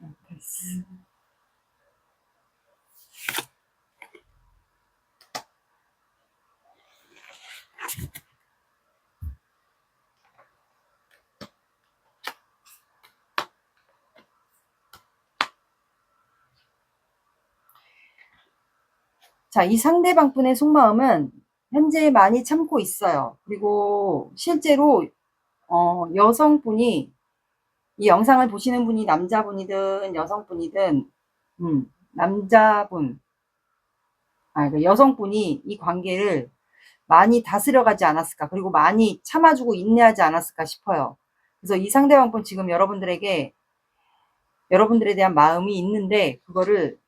S1: 엠프레스. 자, 이 상대방 분의 속마음은 현재 많이 참고 있어요. 그리고 실제로 여성분이 이 영상을 보시는 분이 남자분이든 여성분이든 남자분, 그러니까 여성분이 이 관계를 많이 다스려가지 않았을까, 그리고 많이 참아주고 인내하지 않았을까 싶어요. 그래서 이 상대방분 지금 여러분들에게 여러분들에 대한 마음이 있는데 그거를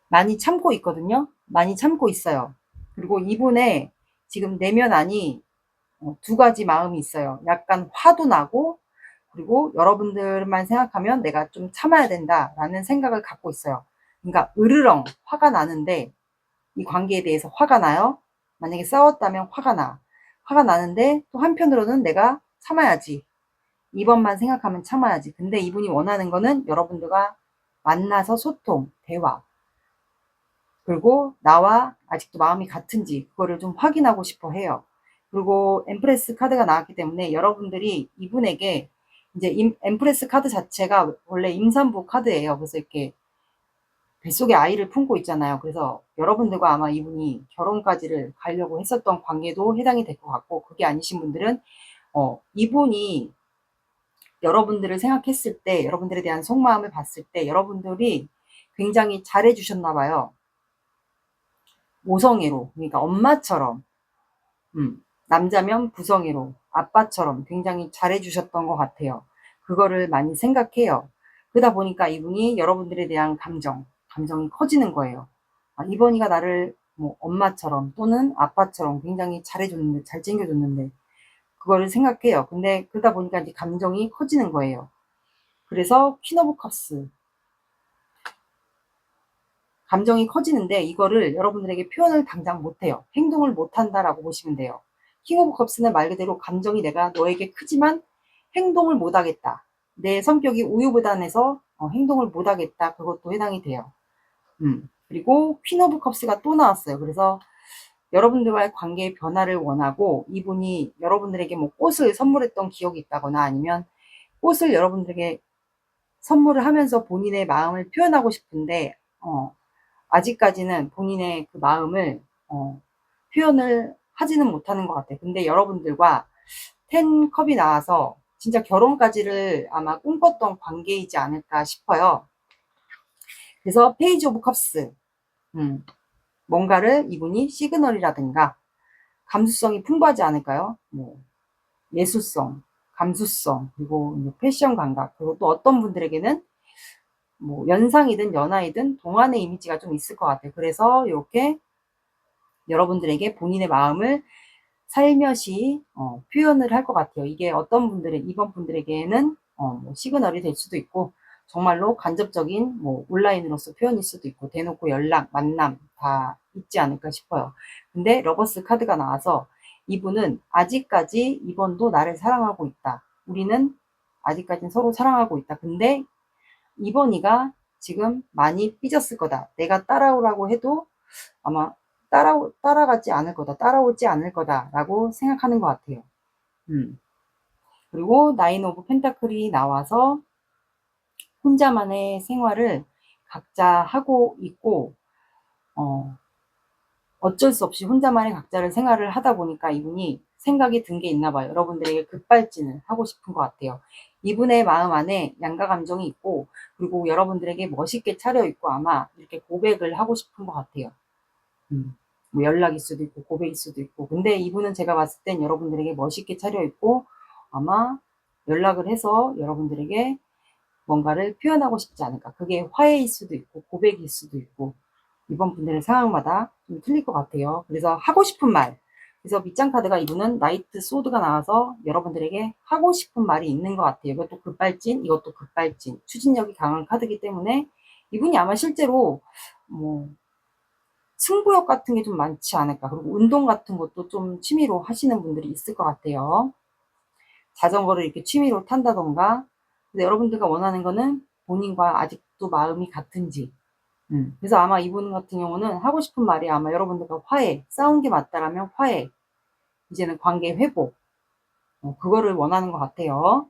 S1: 많이 참고 있거든요. 많이 참고 있어요. 그리고 이분의 지금 내면 안이 두 가지 마음이 있어요. 약간 화도 나고, 그리고 여러분들만 생각하면 내가 좀 참아야 된다라는 생각을 갖고 있어요. 그러니까 으르렁 화가 나는데, 이 관계에 대해서 화가 나요. 만약에 싸웠다면 화가 나. 화가 나는데 또 한편으로는 내가 참아야지. 이번만 생각하면 참아야지. 근데 이분이 원하는 거는 여러분들과 만나서 소통, 대화. 그리고 나와 아직도 마음이 같은지 그거를 좀 확인하고 싶어 해요. 그리고 엠프레스 카드가 나왔기 때문에 여러분들이 이분에게 이제 엠프레스 카드 자체가 원래 임산부 카드예요. 그래서 이렇게 뱃속에 아이를 품고 있잖아요. 그래서 여러분들과 아마 이분이 결혼까지를 가려고 했었던 관계도 해당이 될 것 같고, 그게 아니신 분들은 이분이 여러분들을 생각했을 때, 여러분들에 대한 속마음을 봤을 때 여러분들이 굉장히 잘해 주셨나 봐요. 모성애로, 그러니까 엄마처럼, 남자면 부성애로 아빠처럼 굉장히 잘해 주셨던 것 같아요. 그거를 많이 생각해요. 그러다 보니까 이분이 여러분들에 대한 감정이 커지는 거예요. 이번이가 나를 뭐 엄마처럼 또는 아빠처럼 굉장히 잘해줬는데, 잘 챙겨줬는데, 그거를 생각해요. 근데 그러다 보니까 이제 감정이 커지는 거예요. 그래서 퀸 오브 컵스, 감정이 커지는데 이거를 여러분들에게 표현을 당장 못해요. 행동을 못한다라고 보시면 돼요. 킹 오브 컵스는 말 그대로 감정이 내가 너에게 크지만 행동을 못하겠다. 내 성격이 우유부단해서 행동을 못하겠다. 그것도 해당이 돼요. 그리고 퀸 오브 컵스가 또 나왔어요. 그래서 여러분들과의 관계의 변화를 원하고, 이분이 여러분들에게 뭐 꽃을 선물했던 기억이 있다거나, 아니면 꽃을 여러분들에게 선물을 하면서 본인의 마음을 표현하고 싶은데 아직까지는 본인의 그 마음을 표현을 하지는 못하는 것 같아요. 근데 여러분들과 10컵이 나와서 진짜 결혼까지를 아마 꿈꿨던 관계이지 않을까 싶어요. 그래서 페이지 오브 컵스, 뭔가를 이분이 시그널이라든가 감수성이 풍부하지 않을까요? 뭐 예술성, 감수성, 그리고 패션 감각, 그리고 또 어떤 분들에게는 뭐 연상이든 연하이든 동안의 이미지가 좀 있을 것 같아요. 그래서 이렇게 여러분들에게 본인의 마음을 살며시 표현을 할 것 같아요. 이게 어떤 분들의, 이번 분들에게는 뭐 시그널이 될 수도 있고, 정말로 간접적인 뭐 온라인으로서 표현일 수도 있고, 대놓고 연락, 만남 다 있지 않을까 싶어요. 근데 러버스 카드가 나와서 이분은 아직까지 이번도 나를 사랑하고 있다. 우리는 아직까지는 서로 사랑하고 있다. 근데 이번이가 지금 많이 삐졌을 거다. 내가 따라오라고 해도 아마 따라가지 않을 거다. 따라오지 않을 거다라고 생각하는 것 같아요. 그리고 나인 오브 펜타클이 나와서 혼자만의 생활을 각자 하고 있고, 어쩔 수 없이 혼자만의 각자를 생활을 하다 보니까 이분이 생각이 든 게 있나 봐요. 여러분들에게 급발진을 하고 싶은 것 같아요. 이분의 마음 안에 양가 감정이 있고, 그리고 여러분들에게 멋있게 차려입고 아마 이렇게 고백을 하고 싶은 것 같아요. 뭐 연락일 수도 있고 고백일 수도 있고. 근데 이분은 제가 봤을 땐 여러분들에게 멋있게 차려입고 아마 연락을 해서 여러분들에게 뭔가를 표현하고 싶지 않을까. 그게 화해일 수도 있고 고백일 수도 있고, 이번 분들의 상황마다 좀 틀릴 것 같아요. 그래서 하고 싶은 말, 그래서 밑장 카드가 이분은 나이트 소드가 나와서 여러분들에게 하고 싶은 말이 있는 것 같아요. 이것도 급발진, 이것도 급발진. 추진력이 강한 카드이기 때문에 이분이 아마 실제로 뭐 승부욕 같은 게 좀 많지 않을까. 그리고 운동 같은 것도 좀 취미로 하시는 분들이 있을 것 같아요. 자전거를 이렇게 취미로 탄다던가. 근데 여러분들과 원하는 거는 본인과 아직도 마음이 같은지. 그래서 아마 이분 같은 경우는 하고 싶은 말이 아마 여러분들과 화해, 싸운 게 맞다라면 화해, 이제는 관계 회복, 그거를 원하는 것 같아요.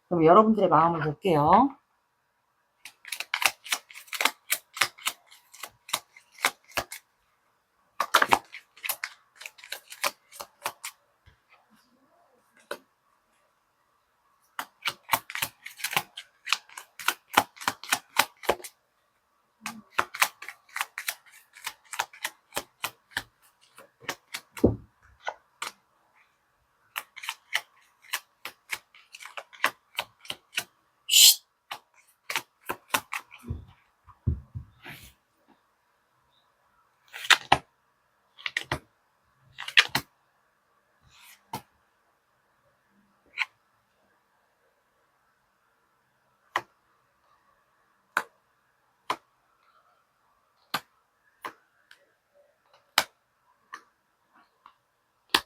S1: 그럼 여러분들의 마음을 볼게요.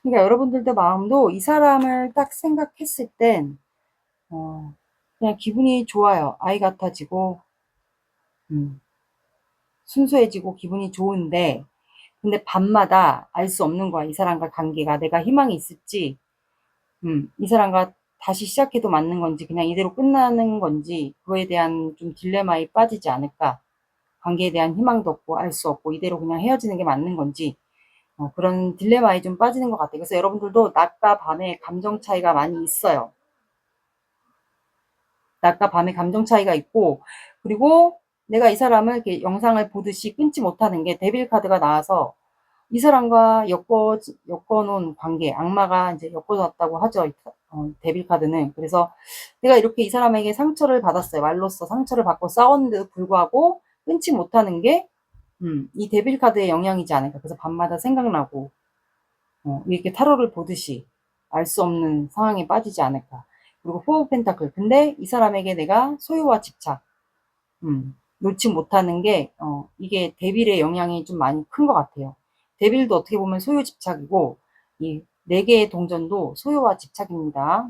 S1: 그러니까 여러분들도 마음도 이 사람을 딱 생각했을 땐 그냥 기분이 좋아요. 아이 같아지고 순수해지고 기분이 좋은데, 근데 밤마다 알 수 없는 거야. 이 사람과 관계가 내가 희망이 있을지, 이 사람과 다시 시작해도 맞는 건지, 그냥 이대로 끝나는 건지, 그거에 대한 좀 딜레마에 빠지지 않을까. 관계에 대한 희망도 없고 알 수 없고 이대로 그냥 헤어지는 게 맞는 건지, 그런 딜레마에 좀 빠지는 것 같아요. 그래서 여러분들도 낮과 밤의 감정 차이가 많이 있어요. 낮과 밤의 감정 차이가 있고, 그리고 내가 이 사람을 이렇게 영상을 보듯이 끊지 못하는 게 데빌 카드가 나와서 이 사람과 엮어놓은 관계, 악마가 이제 엮어놨다고 하죠. 데빌 카드는. 그래서 내가 이렇게 이 사람에게 상처를 받았어요. 말로써 상처를 받고 싸웠는데도 불구하고 끊지 못하는 게, 이 데빌 카드의 영향이지 않을까. 그래서 밤마다 생각나고, 이렇게 타로를 보듯이 알 수 없는 상황에 빠지지 않을까. 그리고 포 오브 펜타클. 근데 이 사람에게 내가 소유와 집착, 놓지 못하는 게, 이게 데빌의 영향이 좀 많이 큰 것 같아요. 데빌도 어떻게 보면 소유 집착이고, 이 네 개의 동전도 소유와 집착입니다.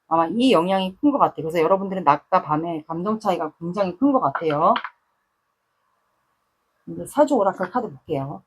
S1: 아마 이 영향이 큰 것 같아요. 그래서 여러분들은 낮과 밤의 감정 차이가 굉장히 큰 것 같아요. 이제 사주 오라클 카드 볼게요.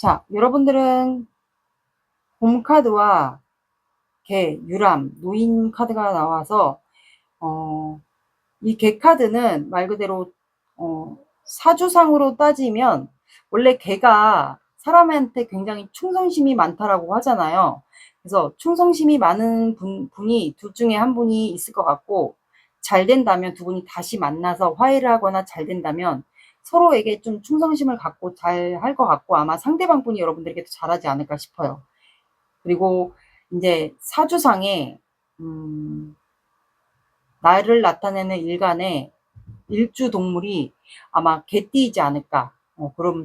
S1: 자, 여러분들은 봄 카드와 개, 유람, 노인 카드가 나와서, 이 개 카드는 말 그대로, 사주상으로 따지면, 원래 개가 사람한테 굉장히 충성심이 많다라고 하잖아요. 그래서 충성심이 많은 분이 둘 중에 한 분이 있을 것 같고, 잘 된다면 두 분이 다시 만나서 화해를 하거나 잘 된다면 서로에게 좀 충성심을 갖고 잘 할 것 같고, 아마 상대방 분이 여러분들에게도 잘하지 않을까 싶어요. 그리고 이제 사주상에, 나를 나타내는 일간의 일주 동물이 아마 개띠이지 않을까. 그럼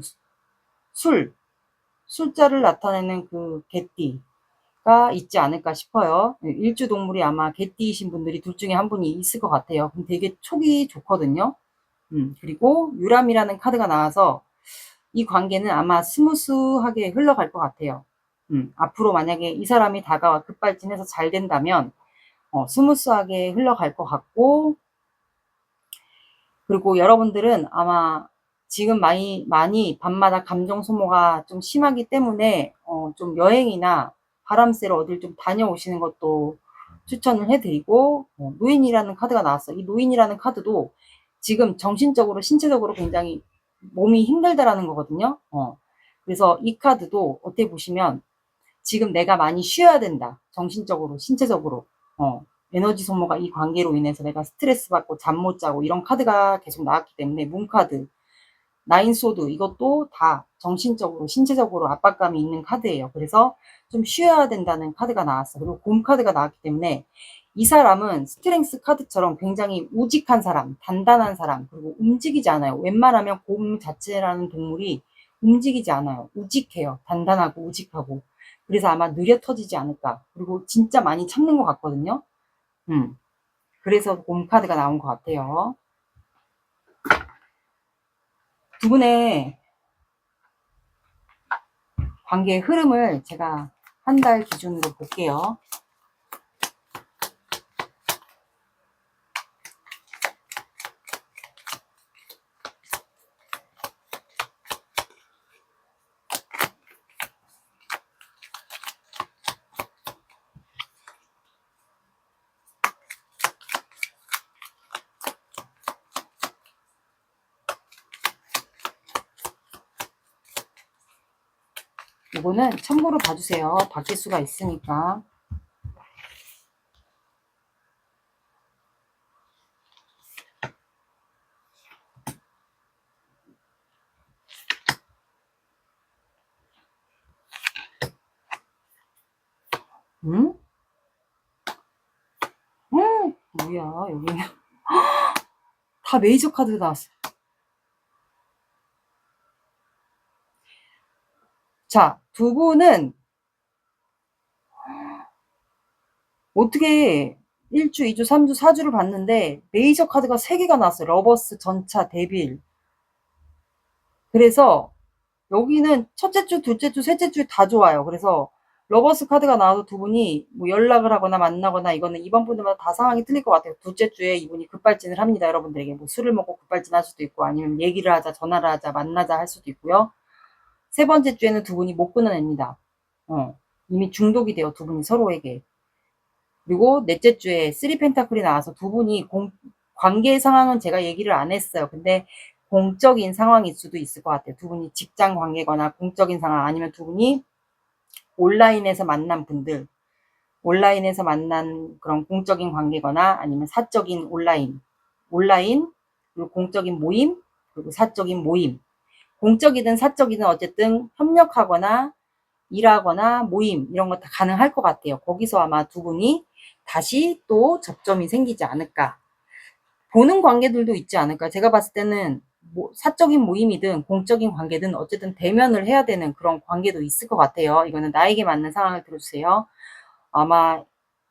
S1: 숫자를 나타내는 그 개띠가 있지 않을까 싶어요. 일주 동물이 아마 개띠이신 분들이 둘 중에 한 분이 있을 것 같아요. 그럼 되게 촉이 좋거든요. 그리고 유람이라는 카드가 나와서 이 관계는 아마 스무스하게 흘러갈 것 같아요. 앞으로 만약에 이 사람이 다가와 급발진해서 잘 된다면 스무스하게 흘러갈 것 같고, 그리고 여러분들은 아마 지금 많이 밤마다 감정 소모가 좀 심하기 때문에 좀 여행이나 바람 쐬러 어딜 좀 다녀오시는 것도 추천을 해드리고, 노인이라는 카드가 나왔어요. 이 노인이라는 카드도 지금 정신적으로 신체적으로 굉장히 몸이 힘들다라는 거거든요. 그래서 이 카드도 어떻게 보시면 지금 내가 많이 쉬어야 된다. 정신적으로, 신체적으로. 에너지 소모가 이 관계로 인해서 내가 스트레스 받고 잠 못 자고 이런 카드가 계속 나왔기 때문에 문카드, 나인소드 이것도 다 정신적으로, 신체적으로 압박감이 있는 카드예요. 그래서 좀 쉬어야 된다는 카드가 나왔어. 그리고 곰 카드가 나왔기 때문에 이 사람은 스트렝스 카드처럼 굉장히 우직한 사람, 단단한 사람, 그리고 움직이지 않아요. 웬만하면 곰 자체라는 동물이 움직이지 않아요. 우직해요. 단단하고 우직하고. 그래서 아마 느려 터지지 않을까. 그리고 진짜 많이 참는 것 같거든요. 그래서 곰 카드가 나온 것 같아요. 두 분의 관계의 흐름을 제가 한 달 기준으로 볼게요. 이거는 참고로 봐주세요. 바뀔 수가 있으니까. 응? 뭐야, 여기는. 다 메이저 카드가 나왔어. 자, 두 분은 어떻게 1주, 2주, 3주, 4주를 봤는데 메이저 카드가 3개가 나왔어요. 러버스, 전차, 데빌. 그래서 여기는 첫째 주, 둘째 주, 셋째 주 다 좋아요. 그래서 러버스 카드가 나와도 두 분이 뭐 연락을 하거나 만나거나 이거는 이번 분들마다 다 상황이 틀릴 것 같아요. 둘째 주에 이분이 급발진을 합니다. 여러분들에게 뭐 술을 먹고 급발진 할 수도 있고 아니면 얘기를 하자, 전화를 하자, 만나자 할 수도 있고요. 세 번째 주에는 두 분이 못 끊어냅니다. 이미 중독이 돼요. 두 분이 서로에게. 그리고 넷째 주에 쓰리 펜타클이 나와서 두 분이 관계 상황은 제가 얘기를 안 했어요. 근데 공적인 상황일 수도 있을 것 같아요. 두 분이 직장 관계거나 공적인 상황 아니면 두 분이 온라인에서 만난 분들, 온라인에서 만난 그런 공적인 관계거나 아니면 사적인 온라인, 그리고 공적인 모임, 그리고 사적인 모임. 공적이든 사적이든 어쨌든 협력하거나 일하거나 모임 이런 거 다 가능할 것 같아요. 거기서 아마 두 분이 다시 또 접점이 생기지 않을까. 보는 관계들도 있지 않을까. 제가 봤을 때는 뭐 사적인 모임이든 공적인 관계든 어쨌든 대면을 해야 되는 그런 관계도 있을 것 같아요. 이거는 나에게 맞는 상황을 들어주세요. 아마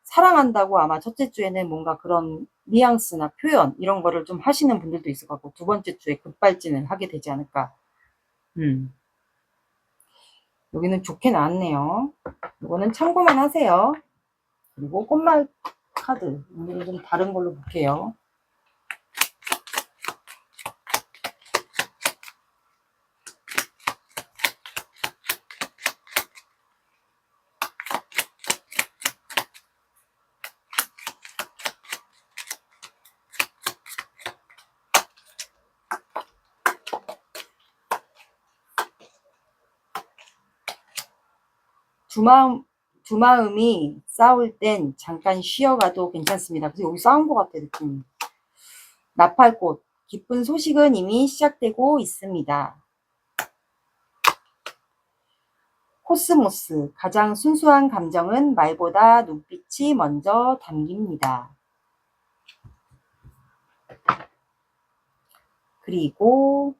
S1: 사랑한다고 아마 첫째 주에는 뭔가 그런 뉘앙스나 표현 이런 거를 좀 하시는 분들도 있을 것 같고 두 번째 주에 급발진을 하게 되지 않을까. 여기는 좋게 나왔네요. 이거는 참고만 하세요. 그리고 꽃말 카드 오늘은 좀 다른 걸로 볼게요. 두 마음이 싸울 땐 잠깐 쉬어가도 괜찮습니다. 그래서 여기 싸운 것 같아, 느낌. 나팔꽃, 기쁜 소식은 이미 시작되고 있습니다. 코스모스, 가장 순수한 감정은 말보다 눈빛이 먼저 담깁니다. 그리고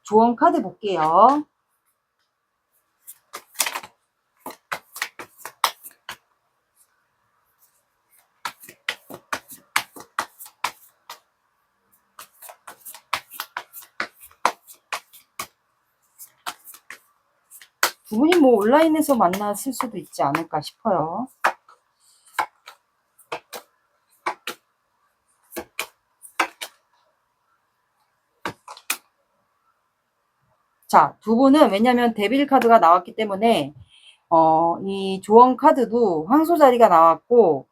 S1: 조언 카드 볼게요. 두 분이 뭐 온라인에서 만났을 수도 있지 않을까 싶어요. 자, 두 분은 왜냐면 데빌 카드가 나왔기 때문에 이 조언 카드도 황소 자리가 나왔고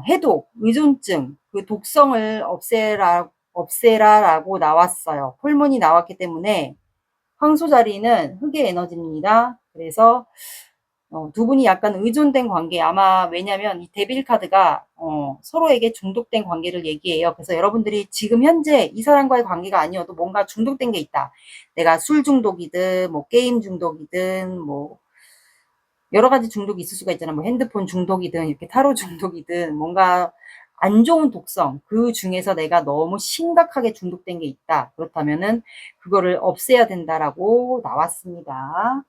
S1: 해독, 의존증, 그 독성을 없애라라고 나왔어요. 폴문이 나왔기 때문에 황소 자리는 흑의 에너지입니다. 그래서 두 분이 약간 의존된 관계, 아마 왜냐면 이 데빌 카드가 서로에게 중독된 관계를 얘기해요. 그래서 여러분들이 지금 현재 이 사람과의 관계가 아니어도 뭔가 중독된 게 있다. 내가 술 중독이든 뭐 게임 중독이든 뭐 여러 가지 중독이 있을 수가 있잖아. 뭐 핸드폰 중독이든 이렇게 타로 중독이든 뭔가 안 좋은 독성, 그 중에서 내가 너무 심각하게 중독된 게 있다. 그렇다면은 그거를 없애야 된다라고 나왔습니다.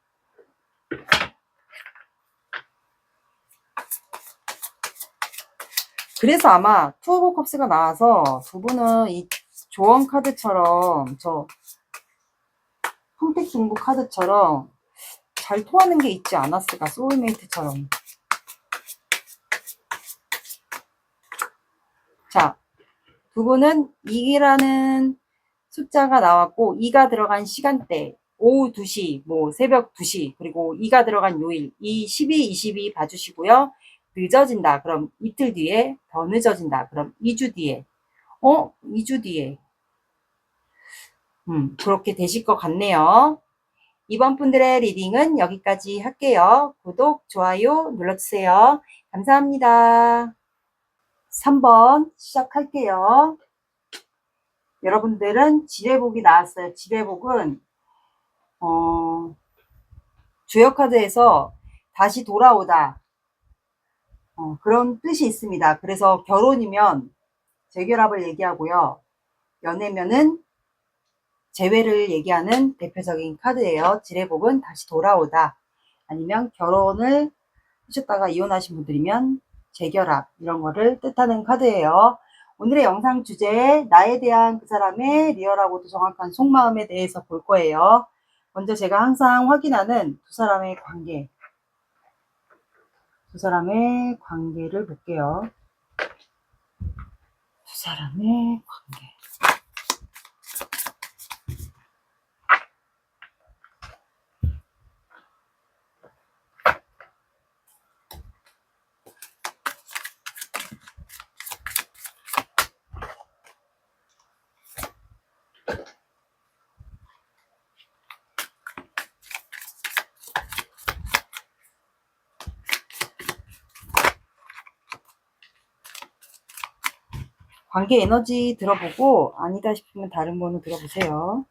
S1: 그래서 아마 투 오브 컵스가 나와서 두 분은 이 조언 카드처럼 저 선택 중복 카드처럼 잘 통하는 게 있지 않았을까, 소울메이트처럼. 자, 두 분은 2라는 숫자가 나왔고 2가 들어간 시간대 오후 2시, 뭐 새벽 2시, 그리고 2가 들어간 요일 이 12, 22 봐주시고요. 늦어진다. 그럼 이틀 뒤에, 더 늦어진다. 그럼 2주 뒤에, 2주 뒤에. 그렇게 되실 것 같네요. 이번 분들의 리딩은 여기까지 할게요. 구독, 좋아요 눌러주세요. 감사합니다. 3번 시작할게요. 여러분들은 지뢰복이 나왔어요. 지뢰복은 주역 카드에서 다시 돌아오다, 그런 뜻이 있습니다. 그래서 결혼이면 재결합을 얘기하고요. 연애면은 재회를 얘기하는 대표적인 카드예요. 지뢰복은 다시 돌아오다, 아니면 결혼을 하셨다가 이혼하신 분들이면 재결합, 이런 거를 뜻하는 카드예요. 오늘의 영상 주제, 나에 대한 그 사람의 리얼하고도 정확한 속마음에 대해서 볼 거예요. 먼저 제가 항상 확인하는 두 사람의 관계를 볼게요. 두 사람의 관계. 관계 에너지 들어보고 아니다 싶으면 다른 번호 들어보세요.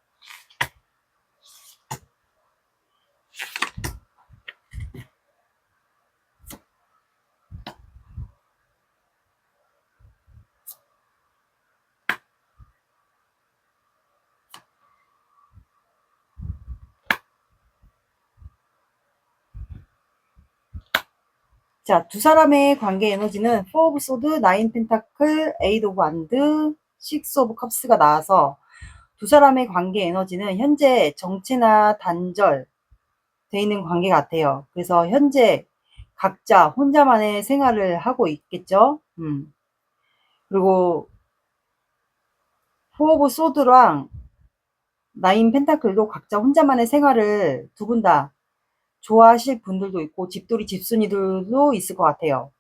S1: 자, 두 사람의 관계 에너지는 4 오브 소드, 9 펜타클, 8 오브 완드, 6 오브 컵스가 나와서 두 사람의 관계 에너지는 현재 정체나 단절 돼 있는 관계 같아요. 그래서 현재 각자 혼자만의 생활을 하고 있겠죠. 그리고 4 오브 소드랑 9 펜타클도 각자 혼자만의 생활을 두 분 다 좋아하실 분들도 있고 집돌이 집순이들도 있을 것 같아요.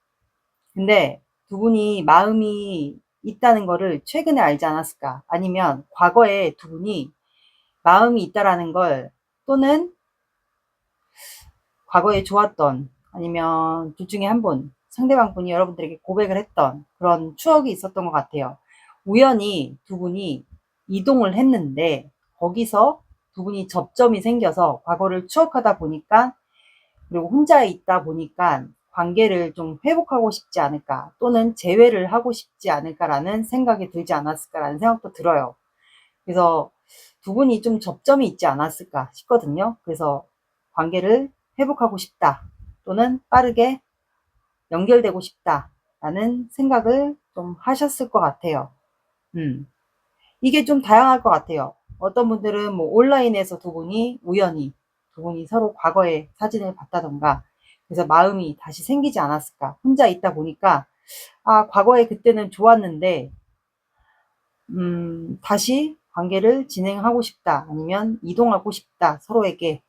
S1: 근데 두 분이 마음이 있다는 거를 최근에 알지 않았을까? 아니면 과거에 두 분이 마음이 있다라는 걸, 또는 과거에 좋았던, 아니면 둘 중에 한 분, 상대방 분이 여러분들에게 고백을 했던 그런 추억이 있었던 것 같아요. 우연히 두 분이 이동을 했는데 거기서 두 분이 접점이 생겨서 과거를 추억하다 보니까, 그리고 혼자 있다 보니까 관계를 좀 회복하고 싶지 않을까, 또는 재회를 하고 싶지 않을까라는 생각이 들지 않았을까라는 생각도 들어요. 그래서 두 분이 좀 접점이 있지 않았을까 싶거든요. 그래서 관계를 회복하고 싶다, 또는 빠르게 연결되고 싶다라는 생각을 좀 하셨을 것 같아요. 이게 좀 다양할 것 같아요. 어떤 분들은 뭐 온라인에서 두 분이 우연히 두 분이 서로 과거의 사진을 봤다던가, 그래서 마음이 다시 생기지 않았을까. 혼자 있다 보니까, 아, 과거에 그때는 좋았는데, 다시 관계를 진행하고 싶다. 아니면 이동하고 싶다. 서로에게.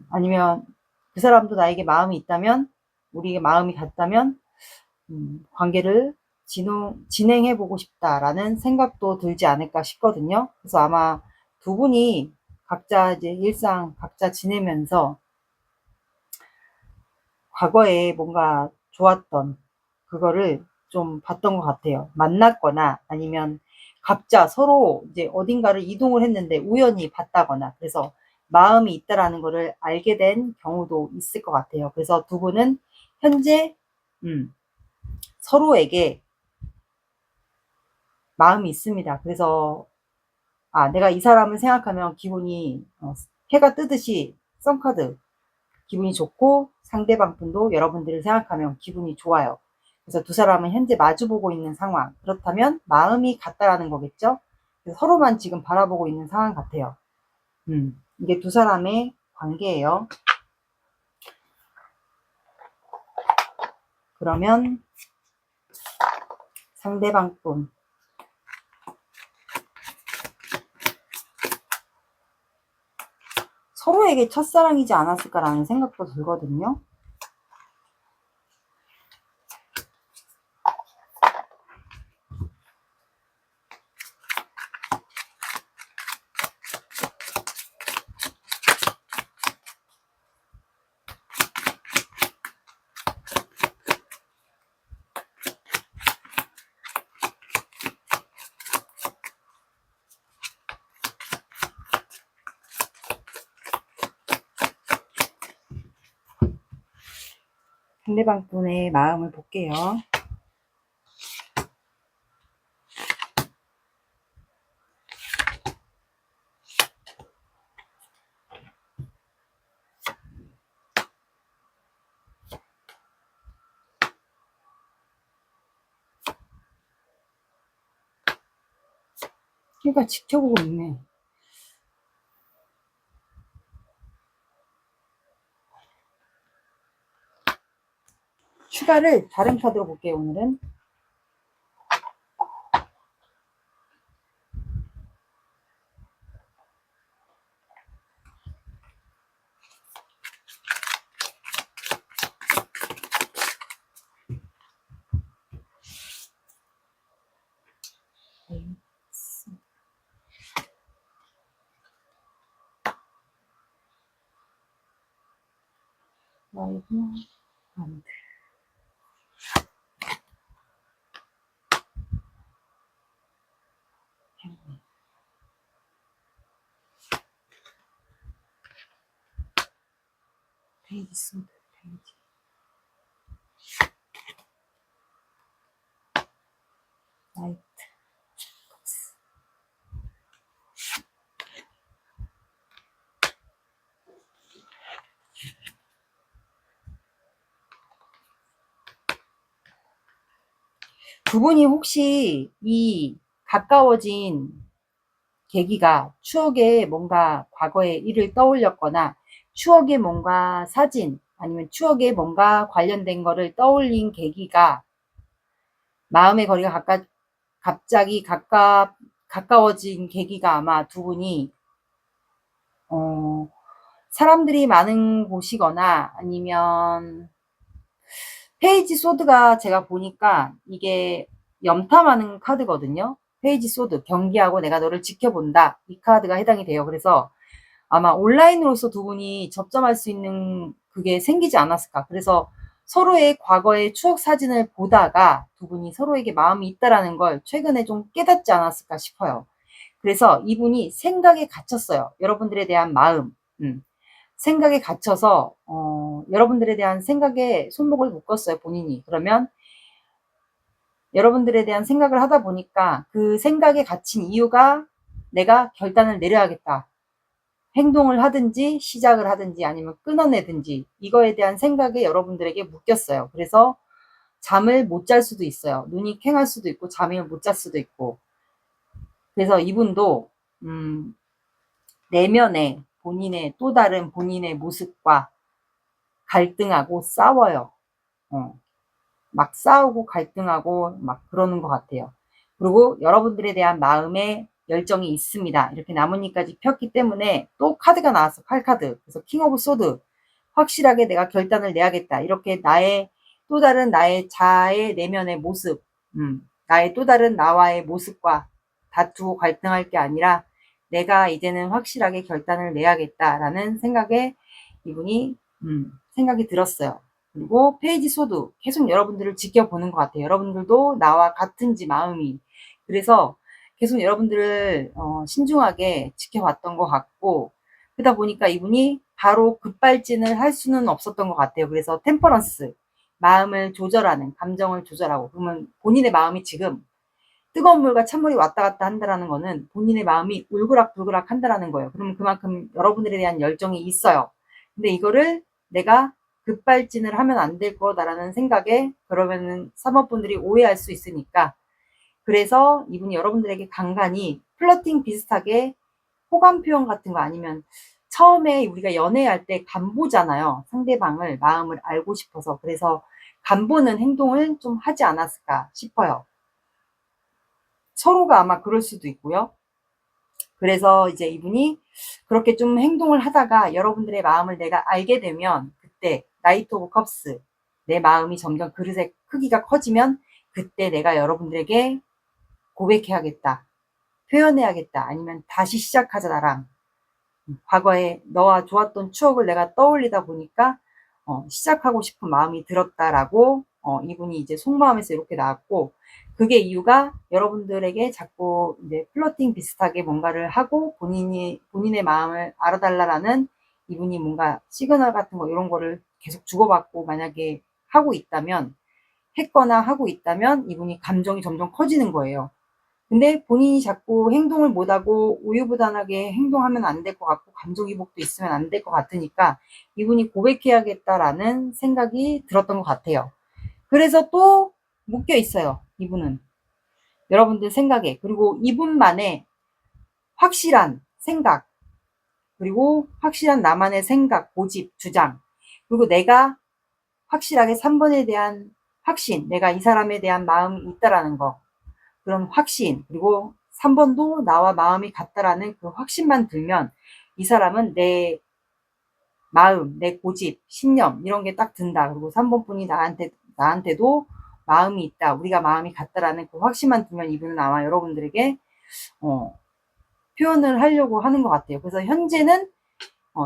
S1: 아니면 그 사람도 나에게 마음이 있다면, 우리의 마음이 같다면, 관계를 진행해보고 싶다라는 생각도 들지 않을까 싶거든요. 그래서 아마 두 분이 각자 이제 일상 각자 지내면서 과거에 뭔가 좋았던 그거를 좀 봤던 것 같아요. 만났거나 아니면 각자 서로 이제 어딘가를 이동을 했는데 우연히 봤다거나, 그래서 마음이 있다라는 거를 알게 된 경우도 있을 것 같아요. 그래서 두 분은 현재 서로에게 마음이 있습니다. 그래서 내가 이 사람을 생각하면 기분이 해가 뜨듯이 썬카드 기분이 좋고, 상대방 분도 여러분들을 생각하면 기분이 좋아요. 그래서 두 사람은 현재 마주보고 있는 상황. 그렇다면 마음이 같다라는 거겠죠. 그래서 서로만 지금 바라보고 있는 상황 같아요. 이게 두 사람의 관계예요. 그러면 상대방 분, 서로에게 첫사랑이지 않았을까라는 생각도 들거든요. 상대방 분의 마음을 볼게요. 그러니까 지켜보고 있네. 추가를 다른 카드로 볼게요, 오늘은. 라이브 안드. 페이지 소드, 페이지. 라이트. 두 분이 혹시 이 가까워진 계기가 추억에 뭔가 과거의 일을 떠올렸거나, 추억에 뭔가 사진, 아니면 추억에 뭔가 관련된 거를 떠올린 계기가, 마음의 거리가 갑자기 가까워진 계기가 아마 두 분이, 사람들이 많은 곳이거나, 아니면 페이지 소드가 제가 보니까 이게 염탐하는 카드거든요. 페이지 소드, 경계하고 내가 너를 지켜본다. 이 카드가 해당이 돼요. 그래서 아마 온라인으로서 두 분이 접점할 수 있는 그게 생기지 않았을까. 그래서 서로의 과거의 추억 사진을 보다가 두 분이 서로에게 마음이 있다라는 걸 최근에 좀 깨닫지 않았을까 싶어요. 그래서 이분이 생각에 갇혔어요. 여러분들에 대한 마음. 생각에 갇혀서 여러분들에 대한 생각에 손목을 묶었어요, 본인이. 그러면 여러분들에 대한 생각을 하다 보니까 그 생각에 갇힌 이유가, 내가 결단을 내려야겠다. 행동을 하든지 시작을 하든지 아니면 끊어내든지, 이거에 대한 생각에 여러분들에게 묶였어요. 그래서 잠을 못 잘 수도 있어요. 눈이 퀭할 수도 있고 잠을 못 잘 수도 있고. 그래서 이분도 내면에 본인의 또 다른 본인의 모습과 갈등하고 싸워요. 막 싸우고 갈등하고 막 그러는 것 같아요. 그리고 여러분들에 대한 마음에 열정이 있습니다. 이렇게 나뭇잎까지 폈기 때문에 또 카드가 나왔어. 칼카드. 그래서 킹 오브 소드. 확실하게 내가 결단을 내야겠다. 이렇게 나의 또 다른 나의 자아의 내면의 모습, 나의 또 다른 나와의 모습과 다투고 갈등할 게 아니라 내가 이제는 확실하게 결단을 내야겠다라는 생각에 이분이 생각이 들었어요. 그리고 페이지 소드 계속 여러분들을 지켜보는 것 같아요. 여러분들도 나와 같은지 마음이. 그래서 계속 여러분들을 신중하게 지켜봤던 것 같고, 그러다 보니까 이분이 바로 급발진을 할 수는 없었던 것 같아요. 그래서 템퍼런스, 마음을 조절하는, 감정을 조절하고, 그러면 본인의 마음이 지금 뜨거운 물과 찬물이 왔다 갔다 한다라는 거는 본인의 마음이 울그락불그락 한다라는 거예요. 그러면 그만큼 여러분들에 대한 열정이 있어요. 근데 이거를 내가 급발진을 하면 안 될 거다라는 생각에, 그러면은 사모분들이 오해할 수 있으니까, 그래서 이분이 여러분들에게 간간히 플러팅 비슷하게 호감 표현 같은 거, 아니면 처음에 우리가 연애할 때 간보잖아요. 상대방을, 마음을 알고 싶어서. 그래서 간보는 행동을 좀 하지 않았을까 싶어요. 서로가 아마 그럴 수도 있고요. 그래서 이제 이분이 그렇게 좀 행동을 하다가 여러분들의 마음을 내가 알게 되면, 그때 나이트 오브 컵스, 내 마음이 점점 그릇의 크기가 커지면 그때 내가 여러분들에게 고백해야겠다, 표현해야겠다, 아니면 다시 시작하자 나랑. 과거에 너와 좋았던 추억을 내가 떠올리다 보니까 시작하고 싶은 마음이 들었다라고 이분이 이제 속마음에서 이렇게 나왔고, 그게 이유가 여러분들에게 자꾸 이제 플러팅 비슷하게 뭔가를 하고 본인의 마음을 알아달라라는, 이분이 뭔가 시그널 같은 거 이런 거를 계속 주고받고 만약에 하고 있다면, 했거나 하고 있다면 이분이 감정이 점점 커지는 거예요. 근데 본인이 자꾸 행동을 못하고 우유부단하게 행동하면 안 될 것 같고 감정이입도 있으면 안 될 것 같으니까 이분이 고백해야겠다라는 생각이 들었던 것 같아요. 그래서 또 묶여 있어요. 이분은 여러분들 생각에. 그리고 이분만의 확실한 생각, 그리고 확실한 나만의 생각, 고집, 주장, 그리고 내가 확실하게 3번에 대한 확신, 내가 이 사람에 대한 마음이 있다라는 거, 그런 확신, 그리고 3번도 나와 마음이 같다라는 그 확신만 들면 이 사람은 내 마음, 내 고집, 신념 이런 게 딱 든다. 그리고 3번 분이 나한테도 마음이 있다, 우리가 마음이 같다라는 그 확신만 들면 이분은 아마 여러분들에게 표현을 하려고 하는 것 같아요. 그래서 현재는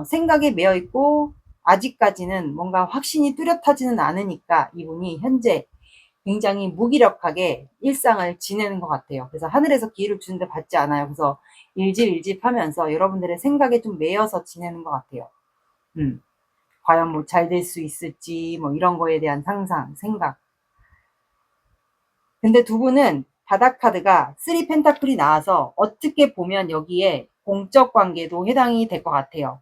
S1: 생각에 매여 있고 아직까지는 뭔가 확신이 뚜렷하지는 않으니까 이분이 현재 굉장히 무기력하게 일상을 지내는 것 같아요. 그래서 하늘에서 기회를 주는데 받지 않아요. 그래서 일집 하면서 여러분들의 생각에 좀 매여서 지내는 것 같아요. 과연 뭐 잘 될 수 있을지 뭐 이런 거에 대한 상상, 생각. 근데 두 분은 바닥 카드가 3 펜타클이 나와서 어떻게 보면 여기에 공적 관계도 해당이 될 것 같아요.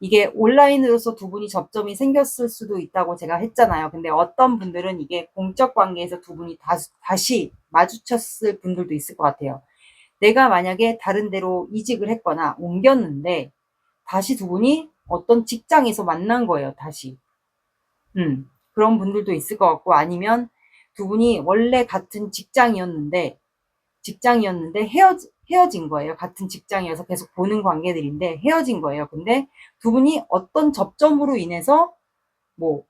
S1: 이게 온라인으로서 두 분이 접점이 생겼을 수도 있다고 제가 했잖아요. 근데 어떤 분들은 이게 공적 관계에서 두 분이 다시 마주쳤을 분들도 있을 것 같아요. 내가 만약에 다른 데로 이직을 했거나 옮겼는데 다시 두 분이 어떤 직장에서 만난 거예요. 다시. 그런 분들도 있을 것 같고, 아니면 두 분이 원래 같은 직장이었는데 헤어진 거예요. 같은 직장이어서 계속 보는 관계들인데 헤어진 거예요. 근데 두 분이 어떤 접점으로 인해서 뭐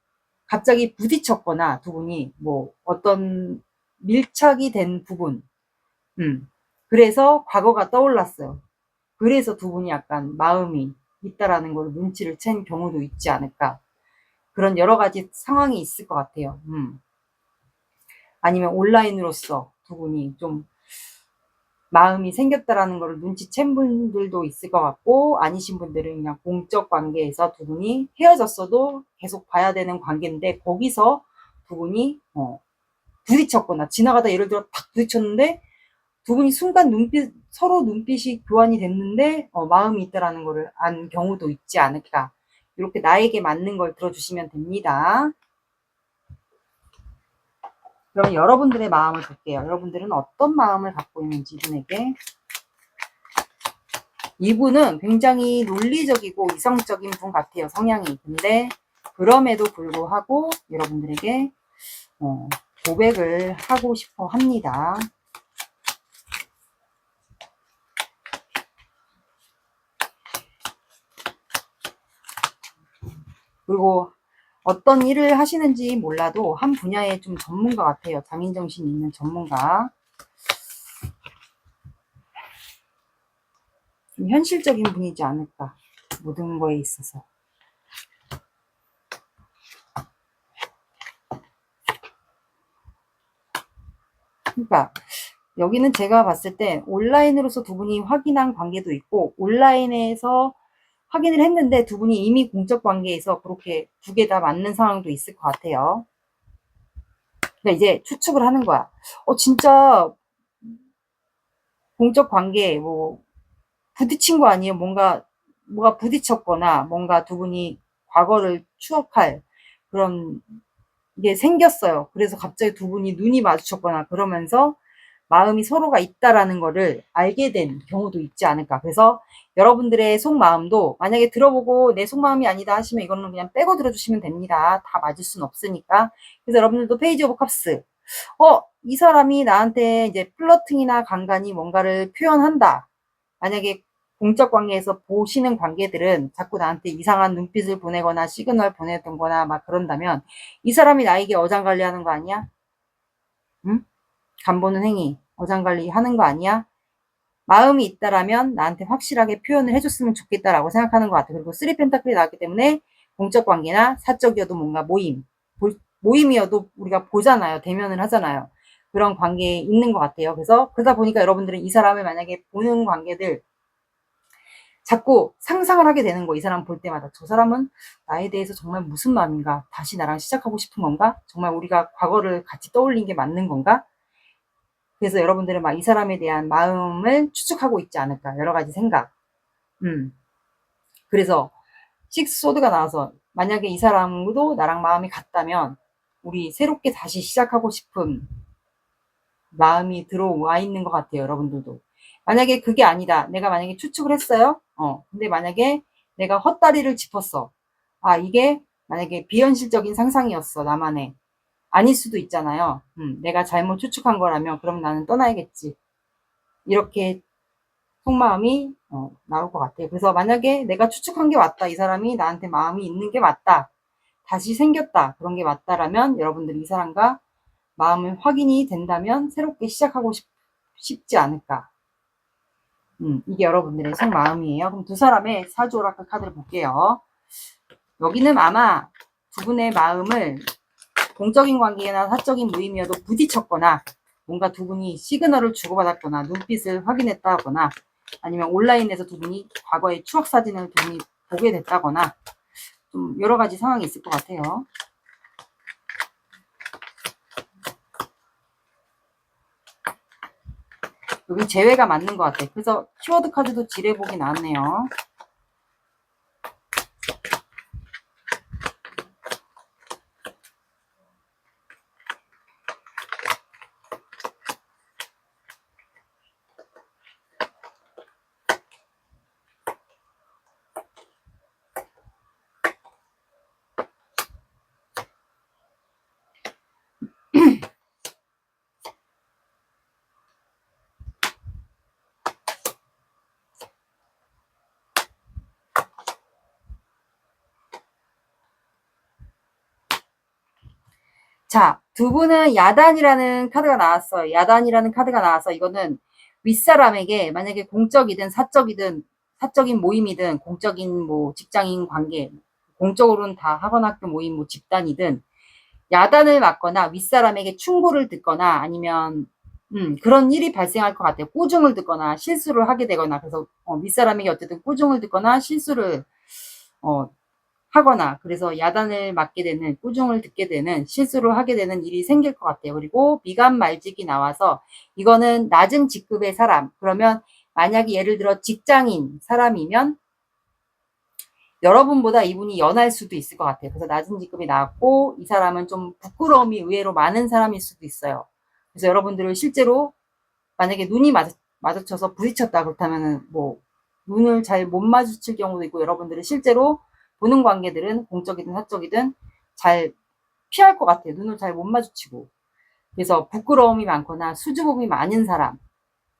S1: 갑자기 부딪혔거나 두 분이 뭐 어떤 밀착이 된 부분, 그래서 과거가 떠올랐어요. 그래서 두 분이 약간 마음이 있다라는 걸 눈치를 챈 경우도 있지 않을까. 그런 여러 가지 상황이 있을 것 같아요. 아니면 온라인으로서 두 분이 좀 마음이 생겼다라는 걸 눈치챈 분들도 있을 것 같고, 아니신 분들은 그냥 공적 관계에서 두 분이 헤어졌어도 계속 봐야 되는 관계인데 거기서 두 분이 부딪혔거나, 지나가다 예를 들어 탁 부딪혔는데 두 분이 순간 서로 눈빛이 교환이 됐는데 마음이 있다라는 거를 안 경우도 있지 않을까. 이렇게 나에게 맞는 걸 들어주시면 됩니다. 그럼 여러분들의 마음을 볼게요. 여러분들은 어떤 마음을 갖고 있는지 이분에게 이분은 굉장히 논리적이고 이성적인 분 같아요, 성향이. 근데 그럼에도 불구하고 여러분들에게 고백을 하고 싶어 합니다. 그리고 어떤 일을 하시는지 몰라도 한 분야에 좀 전문가 같아요. 장인정신이 있는 전문가. 좀 현실적인 분이지 않을까, 모든 거에 있어서. 그러니까 여기는 제가 봤을 때 온라인으로서 두 분이 확인한 관계도 있고, 온라인에서 확인을 했는데 두 분이 이미 공적 관계에서 그렇게 두 개 다 맞는 상황도 있을 것 같아요. 그러니까 이제 추측을 하는 거야. 진짜 공적 관계 뭐 부딪힌 거 아니에요? 뭐가 부딪혔거나 뭔가 두 분이 과거를 추억할 그런 게 생겼어요. 그래서 갑자기 두 분이 눈이 마주쳤거나 그러면서 마음이 서로가 있다라는 거를 알게 된 경우도 있지 않을까. 그래서 여러분들의 속마음도 만약에 들어보고 내 속마음이 아니다 하시면 이거는 그냥 빼고 들어주시면 됩니다. 다 맞을 순 없으니까. 그래서 여러분들도 페이지 오브 컵스. 이 사람이 나한테 이제 플러팅이나 간간히 뭔가를 표현한다. 만약에 공적 관계에서 보시는 관계들은 자꾸 나한테 이상한 눈빛을 보내거나 시그널 보내던거나 막 그런다면 이 사람이 나에게 어장관리 하는 거 아니야? 응? 간보는 행위, 어장관리 하는 거 아니야? 마음이 있다라면 나한테 확실하게 표현을 해줬으면 좋겠다라고 생각하는 것 같아. 그리고 3펜타클이 나왔기 때문에 공적 관계나 사적이어도 뭔가 모임이어도 우리가 보잖아요. 대면을 하잖아요. 그런 관계에 있는 것 같아요. 그래서 그러다 보니까 여러분들은 이 사람을 만약에 보는 관계들 자꾸 상상을 하게 되는 거. 이 사람 볼 때마다 저 사람은 나에 대해서 정말 무슨 마음인가? 다시 나랑 시작하고 싶은 건가? 정말 우리가 과거를 같이 떠올린 게 맞는 건가? 그래서 여러분들은 막 이 사람에 대한 마음을 추측하고 있지 않을까. 여러 가지 생각. 그래서 식스 소드가 나와서 만약에 이 사람도 나랑 마음이 같다면 우리 새롭게 다시 시작하고 싶은 마음이 들어와 있는 것 같아요. 여러분들도. 만약에 그게 아니다. 내가 만약에 추측을 했어요. 근데 만약에 내가 헛다리를 짚었어. 이게 만약에 비현실적인 상상이었어. 나만의. 아닐 수도 있잖아요. 내가 잘못 추측한 거라면 그럼 나는 떠나야겠지. 이렇게 속마음이 나올 것 같아요. 그래서 만약에 내가 추측한 게 맞다. 이 사람이 나한테 마음이 있는 게 맞다. 다시 생겼다. 그런 게 맞다라면 여러분들이 이 사람과 마음을 확인이 된다면 새롭게 시작하고 싶지 않을까. 이게 여러분들의 속마음이에요. 그럼 두 사람의 사주 오라클 카드를 볼게요. 여기는 아마 두 분의 마음을 공적인 관계나 사적인 모임이어도 부딪혔거나 뭔가 두 분이 시그널을 주고받았거나 눈빛을 확인했다거나 아니면 온라인에서 두 분이 과거의 추억 사진을 두 분이 보게 됐다거나 좀 여러 가지 상황이 있을 것 같아요. 여기 재회가 맞는 것 같아요. 그래서 키워드 카드도 지뢰복이 나왔네요. 자, 두 분은 야단이라는 카드가 나왔어요. 야단이라는 카드가 나와서 이거는 윗사람에게 만약에 공적이든 사적이든 사적인 모임이든 공적인 뭐 직장인 관계 공적으로는 다 학원학교 모임 뭐 집단이든 야단을 맞거나 윗사람에게 충고를 듣거나 아니면 그런 일이 발생할 것 같아요. 꾸중을 듣거나 실수를 하게 되거나 그래서 윗사람에게 어쨌든 꾸중을 듣거나 실수를 하거나 그래서 야단을 맞게 되는 꾸중을 듣게 되는 실수를 하게 되는 일이 생길 것 같아요. 그리고 미간 말직이 나와서 이거는 낮은 직급의 사람 그러면 만약에 예를 들어 직장인 사람이면 여러분보다 이분이 연할 수도 있을 것 같아요. 그래서 낮은 직급이 나왔고 이 사람은 좀 부끄러움이 의외로 많은 사람일 수도 있어요. 그래서 여러분들은 실제로 만약에 눈이 마주쳐서 부딪혔다 그렇다면은 뭐 눈을 잘 못 마주칠 경우도 있고, 여러분들은 실제로 보는 관계들은 공적이든 사적이든 잘 피할 것 같아요. 눈을 잘 못 마주치고. 그래서 부끄러움이 많거나 수줍음이 많은 사람,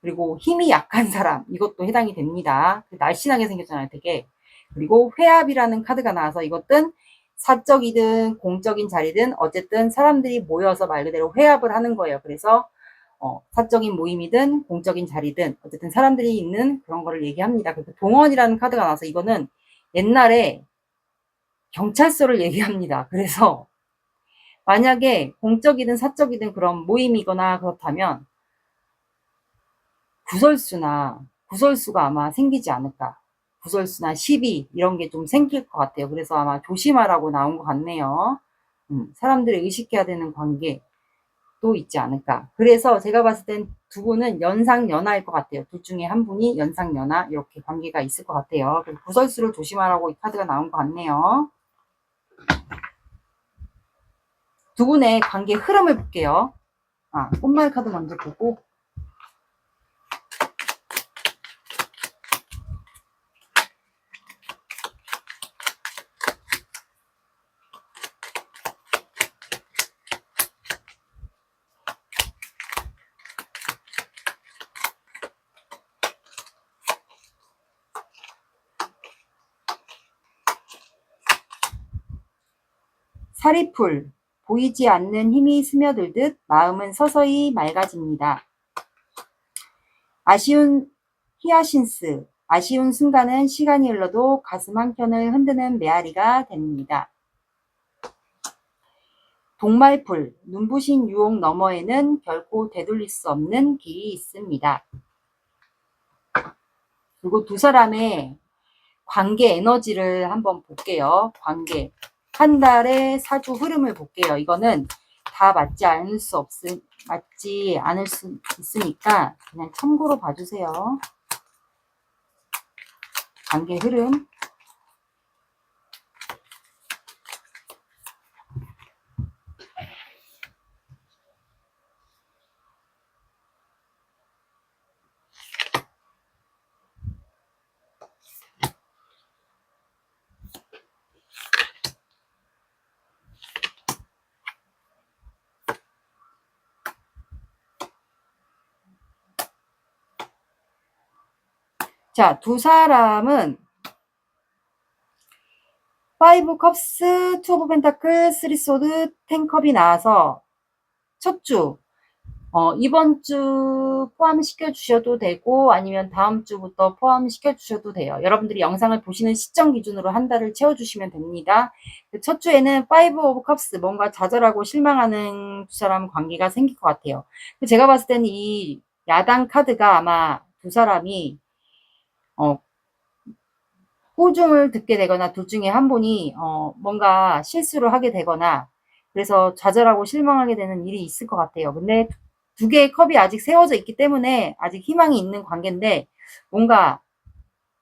S1: 그리고 힘이 약한 사람, 이것도 해당이 됩니다. 날씬하게 생겼잖아요, 되게. 그리고 회합이라는 카드가 나와서 이것은 사적이든 공적인 자리든 어쨌든 사람들이 모여서 말 그대로 회합을 하는 거예요. 그래서 사적인 모임이든 공적인 자리든 어쨌든 사람들이 있는 그런 거를 얘기합니다. 그래서 동원이라는 카드가 나와서 이거는 옛날에 경찰서를 얘기합니다. 그래서 만약에 공적이든 사적이든 그런 모임이거나 그렇다면 구설수가 아마 생기지 않을까. 구설수나 시비 이런 게 좀 생길 것 같아요. 그래서 아마 조심하라고 나온 것 같네요. 사람들이 의식해야 되는 관계도 있지 않을까. 그래서 제가 봤을 땐 두 분은 연상연하일 것 같아요. 둘 중에 한 분이 연상연하 이렇게 관계가 있을 것 같아요. 그래서 구설수를 조심하라고 이 카드가 나온 것 같네요. 두 분의 관계 흐름을 볼게요. 꽃말 카드 먼저 보고. 사리풀, 보이지 않는 힘이 스며들듯 마음은 서서히 맑아집니다. 아쉬운 히아신스, 아쉬운 순간은 시간이 흘러도 가슴 한켠을 흔드는 메아리가 됩니다. 동말풀, 눈부신 유혹 너머에는 결코 되돌릴 수 없는 길이 있습니다. 그리고 두 사람의 관계 에너지를 한번 볼게요. 관계. 한 달의 사주 흐름을 볼게요. 이거는 다 맞지 않을 수 있으니까 그냥 참고로 봐주세요. 관계 흐름. 자, 두 사람은 5 컵스, 2 오브 펜타클, 3 소드, 10 컵이 나와서 첫 주, 이번 주 포함시켜 주셔도 되고 아니면 다음 주부터 포함시켜 주셔도 돼요. 여러분들이 영상을 보시는 시점 기준으로 한 달을 채워주시면 됩니다. 첫 주에는 5 오브 컵스, 뭔가 좌절하고 실망하는 두 사람 관계가 생길 것 같아요. 제가 봤을 때는 이 야당 카드가 아마 두 사람이 호중을 듣게 되거나 둘 중에 한 분이 뭔가 실수를 하게 되거나 그래서 좌절하고 실망하게 되는 일이 있을 것 같아요. 근데 두 개의 컵이 아직 세워져 있기 때문에 아직 희망이 있는 관계인데 뭔가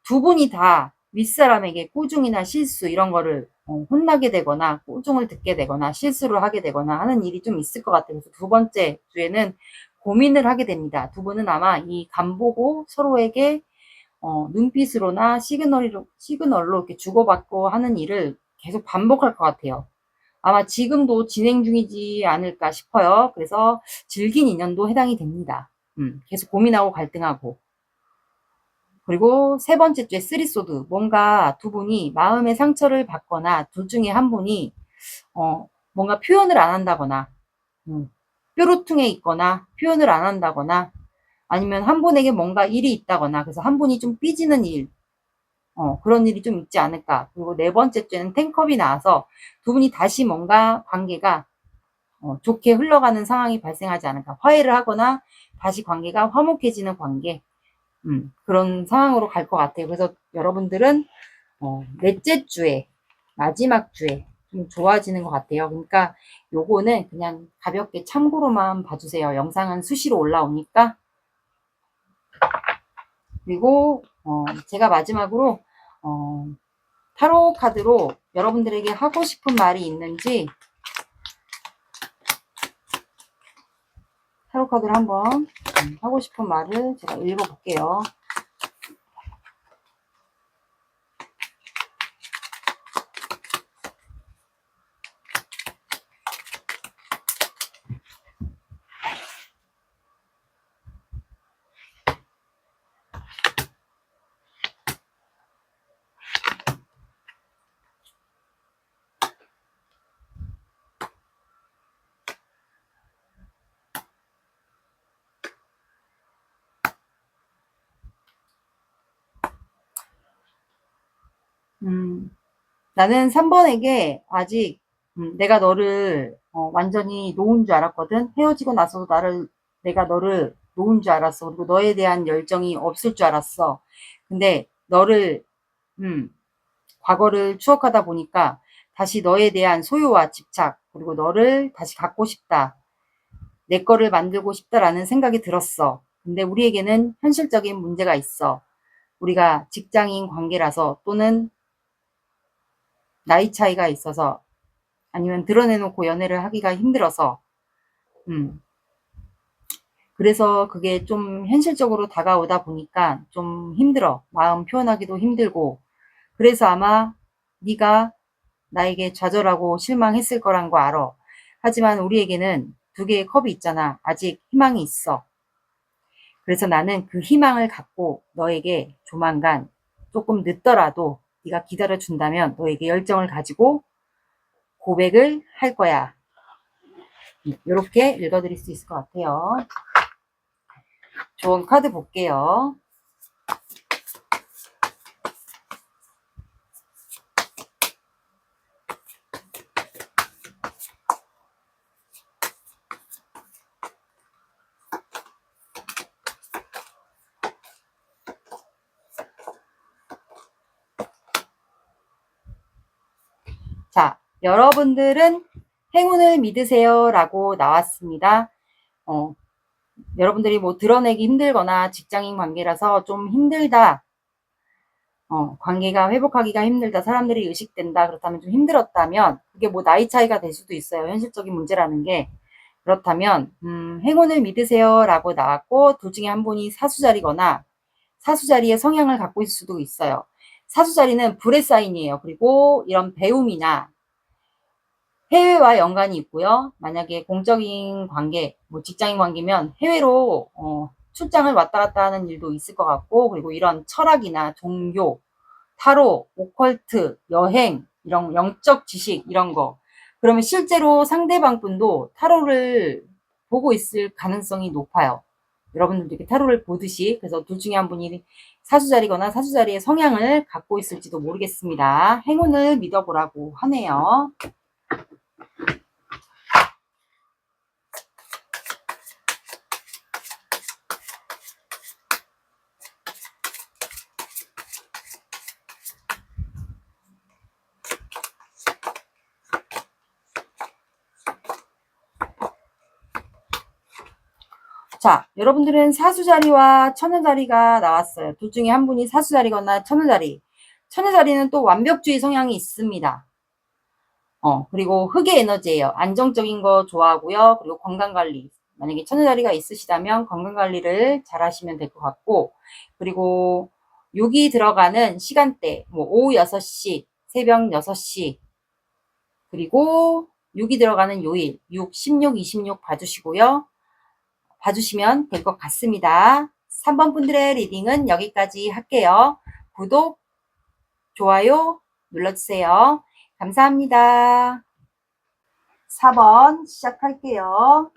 S1: 두 분이 다 윗사람에게 꾸중이나 실수 이런 거를 혼나게 되거나 꾸중을 듣게 되거나 실수를 하게 되거나 하는 일이 좀 있을 것 같아요. 그래서 두 번째 주에는 고민을 하게 됩니다. 두 분은 아마 이 간보고 서로에게 눈빛으로나 시그널로 이렇게 주고받고 하는 일을 계속 반복할 것 같아요. 아마 지금도 진행 중이지 않을까 싶어요. 그래서 질긴 인연도 해당이 됩니다. 계속 고민하고 갈등하고. 그리고 세 번째 주에 쓰리소드. 뭔가 두 분이 마음의 상처를 받거나 둘 중에 한 분이 뭔가 표현을 안 한다거나 뾰루퉁에 있거나 표현을 안 한다거나 아니면 한 분에게 뭔가 일이 있다거나 그래서 한 분이 좀 삐지는 일 그런 일이 좀 있지 않을까. 그리고 네 번째 주에는 텐컵이 나와서 두 분이 다시 뭔가 관계가 좋게 흘러가는 상황이 발생하지 않을까. 화해를 하거나 다시 관계가 화목해지는 관계. 그런 상황으로 갈 것 같아요. 그래서 여러분들은 넷째 주에 마지막 주에 좀 좋아지는 것 같아요. 그러니까 요거는 그냥 가볍게 참고로만 봐주세요. 영상은 수시로 올라오니까. 그리고 제가 마지막으로 타로 카드로 여러분들에게 하고 싶은 말이 있는지 타로 카드를 한번 하고 싶은 말을 제가 읽어볼게요. 나는 3번에게 아직 내가 너를 완전히 놓은 줄 알았거든. 헤어지고 나서도 내가 너를 놓은 줄 알았어. 그리고 너에 대한 열정이 없을 줄 알았어. 근데 너를 과거를 추억하다 보니까 다시 너에 대한 소유와 집착, 그리고 너를 다시 갖고 싶다. 내 거를 만들고 싶다라는 생각이 들었어. 근데 우리에게는 현실적인 문제가 있어. 우리가 직장인 관계라서, 또는 나이 차이가 있어서, 아니면 드러내놓고 연애를 하기가 힘들어서, 음, 그래서 그게 좀 현실적으로 다가오다 보니까 좀 힘들어. 마음 표현하기도 힘들고. 그래서 아마 네가 나에게 좌절하고 실망했을 거란 거 알아. 하지만 우리에게는 두 개의 컵이 있잖아. 아직 희망이 있어. 그래서 나는 그 희망을 갖고 너에게 조만간, 조금 늦더라도 네가 기다려준다면 너에게 열정을 가지고 고백을 할 거야. 이렇게 읽어드릴 수 있을 것 같아요. 좋은 카드 볼게요. 자, 여러분들은 행운을 믿으세요 라고 나왔습니다. 여러분들이 뭐 드러내기 힘들거나 직장인 관계라서 좀 힘들다, 관계가 회복하기가 힘들다, 사람들이 의식된다, 그렇다면 좀 힘들었다면, 그게 뭐 나이 차이가 될 수도 있어요. 현실적인 문제라는 게. 그렇다면 행운을 믿으세요 라고 나왔고, 둘 중에 한 분이 사수자리거나 사수자리의 성향을 갖고 있을 수도 있어요. 사수자리는 불의 사인이에요. 그리고 이런 배움이나 해외와 연관이 있고요. 만약에 공적인 관계, 뭐 직장인 관계면 해외로 출장을 왔다 갔다 하는 일도 있을 것 같고, 그리고 이런 철학이나 종교, 타로, 오컬트, 여행, 이런 영적 지식, 이런 거. 그러면 실제로 상대방 분도 타로를 보고 있을 가능성이 높아요. 여러분들도 이렇게 타로를 보듯이. 그래서 둘 중에 한 분이 사수자리거나 사수자리의 성향을 갖고 있을지도 모르겠습니다. 행운을 믿어보라고 하네요. 자, 여러분들은 사수자리와 처녀자리가 나왔어요. 둘 중에 한 분이 사수자리거나 처녀자리. 처녀자리는 또 완벽주의 성향이 있습니다. 그리고 흑의 에너지예요. 안정적인 거 좋아하고요. 그리고 건강관리. 만약에 처녀자리가 있으시다면 건강관리를 잘 하시면 될 것 같고, 그리고 6이 들어가는 시간대, 뭐 오후 6시, 새벽 6시, 그리고 6이 들어가는 요일, 6, 16, 26 봐주시면 될 것 같습니다. 3번 분들의 리딩은 여기까지 할게요. 구독, 좋아요 눌러주세요. 감사합니다. 4번 시작할게요.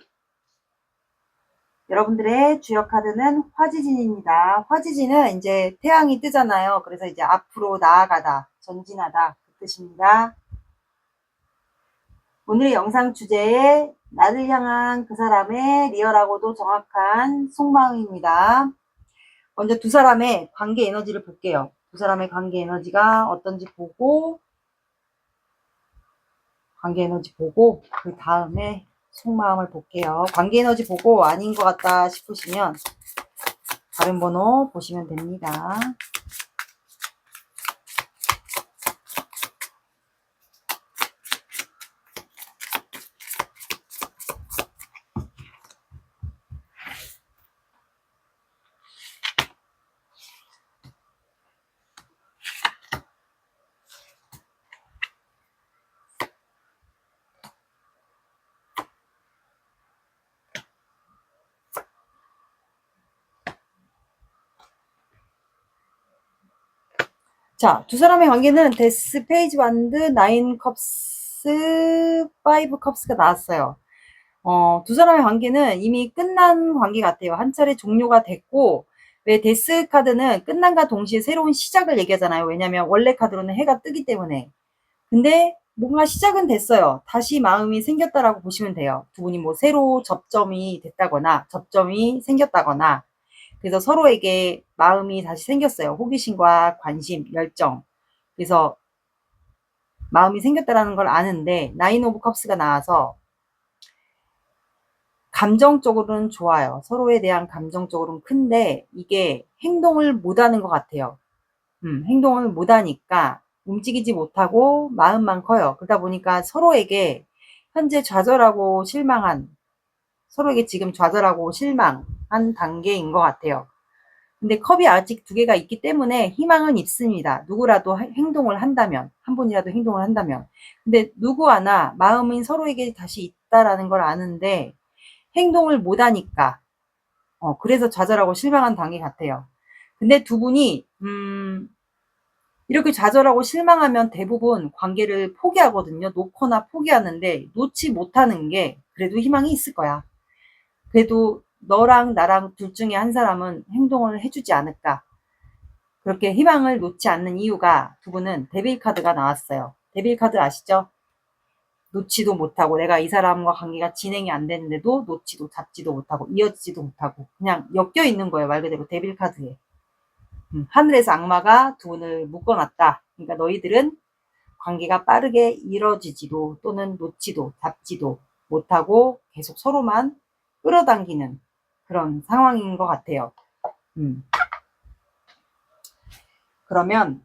S1: 여러분들의 주요 카드는 화지진입니다. 화지진은 이제 태양이 뜨잖아요. 그래서 이제 앞으로 나아가다, 전진하다, 그 뜻입니다. 오늘의 영상 주제에 나를 향한 그 사람의 리얼하고도 정확한 속마음입니다. 먼저 두 사람의 관계 에너지를 볼게요. 두 사람의 관계 에너지가 어떤지 보고, 관계 에너지 보고, 그 다음에 속마음을 볼게요. 관계 에너지 보고 아닌 것 같다 싶으시면 다른 번호 보시면 됩니다. 자, 두 사람의 관계는 데스, 페이지 완드, 나인 컵스, 파이브 컵스가 나왔어요. 두 사람의 관계는 이미 끝난 관계 같아요. 한 차례 종료가 됐고, 왜 데스 카드는 끝난과 동시에 새로운 시작을 얘기하잖아요. 왜냐면 원래 카드로는 해가 뜨기 때문에. 근데 뭔가 시작은 됐어요. 다시 마음이 생겼다라고 보시면 돼요. 두 분이 뭐 새로 접점이 됐다거나 접점이 생겼다거나 그래서 서로에게 마음이 다시 생겼어요. 호기심과 관심, 열정. 그래서 마음이 생겼다라는 걸 아는데 나인 오브 컵스가 나와서 감정적으로는 좋아요. 서로에 대한 감정적으로는 큰데 이게 행동을 못하는 것 같아요. 행동을 못하니까 움직이지 못하고 마음만 커요. 그러다 보니까 서로에게 현재 좌절하고 실망한 서로에게 지금 좌절하고 실망한 단계인 것 같아요. 근데 컵이 아직 두 개가 있기 때문에 희망은 있습니다. 누구라도 행동을 한다면, 한 분이라도 행동을 한다면. 근데 누구 하나 마음은 서로에게 다시 있다라는 걸 아는데 행동을 못하니까 그래서 좌절하고 실망한 단계 같아요. 근데 두 분이 이렇게 좌절하고 실망하면 대부분 관계를 포기하거든요. 놓거나 포기하는데 놓지 못하는 게 그래도 희망이 있을 거야. 그래도 너랑 나랑 둘 중에 한 사람은 행동을 해주지 않을까. 그렇게 희망을 놓지 않는 이유가 두 분은 데빌 카드가 나왔어요. 데빌 카드 아시죠? 놓지도 못하고 내가 이 사람과 관계가 진행이 안 되는데도 놓지도 잡지도 못하고 이어지지도 못하고 그냥 엮여 있는 거예요. 말 그대로 데빌 카드에. 하늘에서 악마가 두 분을 묶어놨다. 그러니까 너희들은 관계가 빠르게 이뤄지지도 또는 놓지도 잡지도 못하고 계속 서로만 끌어당기는 그런 상황인 것 같아요. 그러면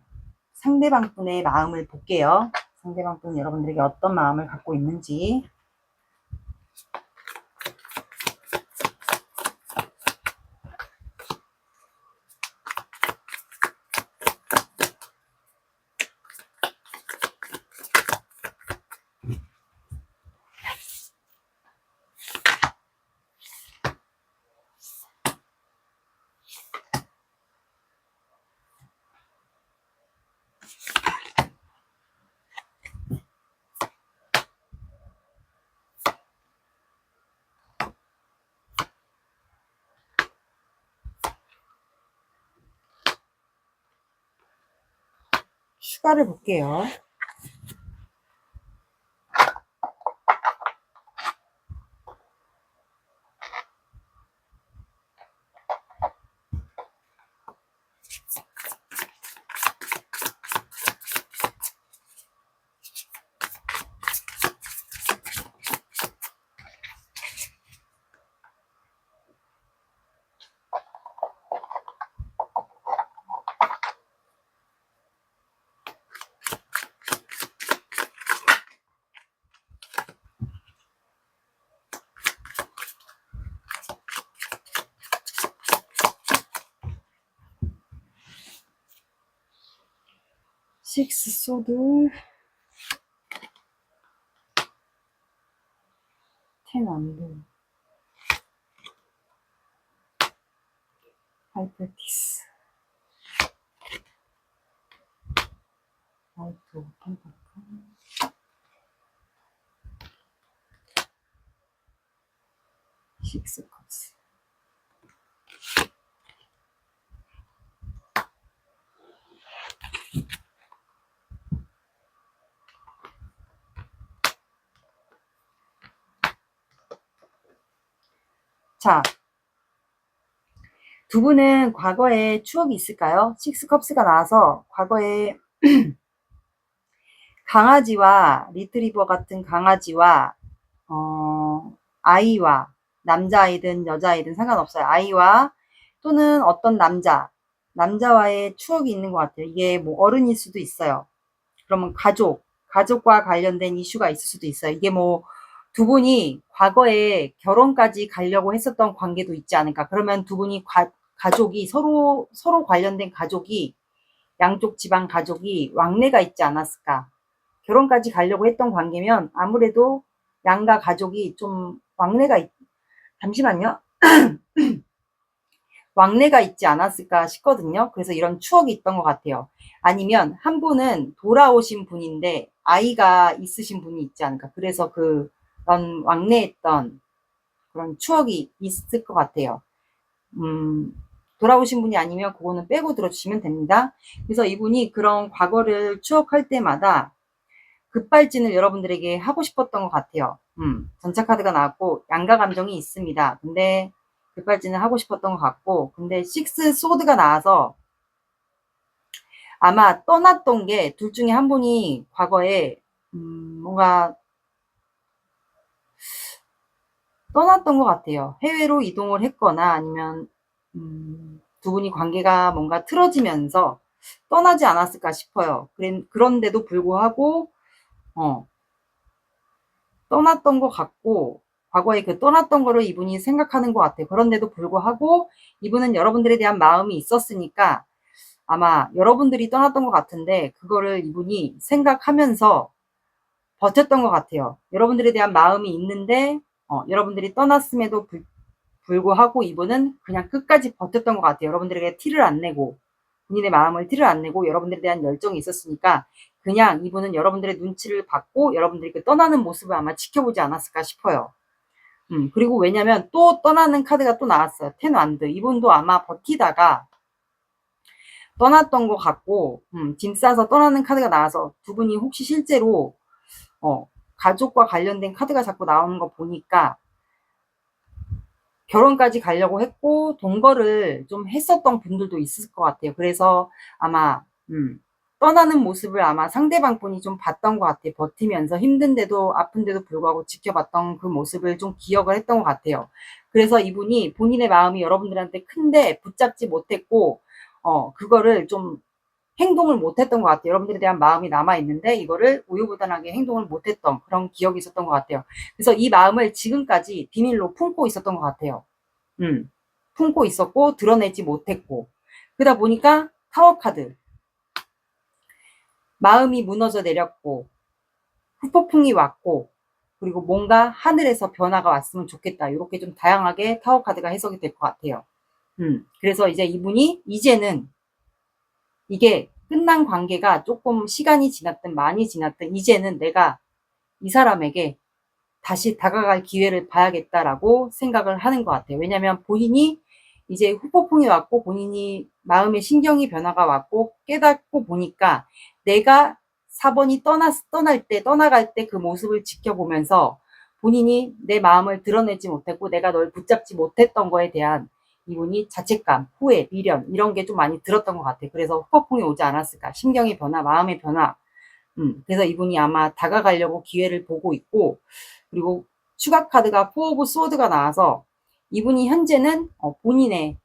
S1: 상대방 분의 마음을 볼게요. 상대방 분은 여러분들에게 어떤 마음을 갖고 있는지. 추가를 볼게요. 식스 소드, 텐 원드, 하이퍼티스, 아이트 오브 펜타클, 식스 컵스. 자, 두 분은 과거에 추억이 있을까요? 식스 컵스가 나와서 과거에 강아지와 리트리버 같은 강아지와 아이와 남자아이든 여자아이든 상관없어요. 아이와 또는 어떤 남자와의 추억이 있는 것 같아요. 이게 뭐 어른일 수도 있어요. 그러면 가족과 관련된 이슈가 있을 수도 있어요. 이게 뭐 두 분이 과거에 결혼까지 가려고 했었던 관계도 있지 않을까. 그러면 두 분이 가족이 서로 관련된 가족이 양쪽 집안 가족이 왕래가 있지 않았을까. 결혼까지 가려고 했던 관계면 아무래도 양가 가족이 좀 잠시만요. 왕래가 있지 않았을까 싶거든요. 그래서 이런 추억이 있던 것 같아요. 아니면 한 분은 돌아오신 분인데 아이가 있으신 분이 있지 않을까. 그래서 그런 왕래했던 그런 추억이 있을 것 같아요. 돌아오신 분이 아니면 그거는 빼고 들어주시면 됩니다. 그래서 이분이 그런 과거를 추억할 때마다 급발진을 여러분들에게 하고 싶었던 것 같아요. 전차 카드가 나왔고 양가 감정이 있습니다. 근데 급발진을 하고 싶었던 것 같고, 근데 식스 소드가 나와서 아마 떠났던 게 둘 중에 한 분이 과거에 뭔가 떠났던 것 같아요. 해외로 이동을 했거나 아니면 두 분이 관계가 뭔가 틀어지면서 떠나지 않았을까 싶어요. 그런데도 불구하고 떠났던 것 같고, 과거에 그 떠났던 거를 이분이 생각하는 것 같아요. 그런데도 불구하고 이분은 여러분들에 대한 마음이 있었으니까 아마 여러분들이 떠났던 것 같은데 그거를 이분이 생각하면서 버텼던 것 같아요. 여러분들에 대한 마음이 있는데 여러분들이 떠났음에도 불구하고 이분은 그냥 끝까지 버텼던 것 같아요. 여러분들에게 티를 안 내고, 본인의 마음을 티를 안 내고 여러분들에 대한 열정이 있었으니까 그냥 이분은 여러분들의 눈치를 받고 여러분들이 그 떠나는 모습을 아마 지켜보지 않았을까 싶어요. 그리고 왜냐면 또 떠나는 카드가 또 나왔어요. 텐 완드. 이분도 아마 버티다가 떠났던 것 같고, 짐 싸서 떠나는 카드가 나와서 두 분이 혹시 실제로 가족과 관련된 카드가 자꾸 나오는 거 보니까 결혼까지 가려고 했고 동거를 좀 했었던 분들도 있을 것 같아요. 그래서 아마 떠나는 모습을 아마 상대방 분이 좀 봤던 것 같아요. 버티면서 힘든데도 아픈데도 불구하고 지켜봤던 그 모습을 좀 기억을 했던 것 같아요. 그래서 이분이 본인의 마음이 여러분들한테 큰데 붙잡지 못했고 그거를 좀 행동을 못했던 것 같아요. 여러분들에 대한 마음이 남아있는데 이거를 우유부단하게 행동을 못했던 그런 기억이 있었던 것 같아요. 그래서 이 마음을 지금까지 비밀로 품고 있었던 것 같아요. 품고 있었고 드러내지 못했고, 그러다 보니까 타워 카드, 마음이 무너져 내렸고 후폭풍이 왔고, 그리고 뭔가 하늘에서 변화가 왔으면 좋겠다, 이렇게 좀 다양하게 타워 카드가 해석이 될 것 같아요. 그래서 이제 이분이 이제는 이게 끝난 관계가 조금 시간이 지났든 많이 지났든 이제는 내가 이 사람에게 다시 다가갈 기회를 봐야겠다라고 생각을 하는 것 같아요. 왜냐하면 본인이 이제 후폭풍이 왔고 본인이 마음의 신경이 변화가 왔고 깨닫고 보니까 내가 4번이 떠나갈 때 그 모습을 지켜보면서 본인이 내 마음을 드러내지 못했고 내가 널 붙잡지 못했던 거에 대한 이분이 자책감, 후회, 미련 이런 게 좀 많이 들었던 것 같아요. 그래서 후폭풍이 오지 않았을까. 심경의 변화, 마음의 변화. 그래서 이분이 아마 다가가려고 기회를 보고 있고, 그리고 추가 카드가 포 오브 소드가 나와서 이분이 현재는 본인의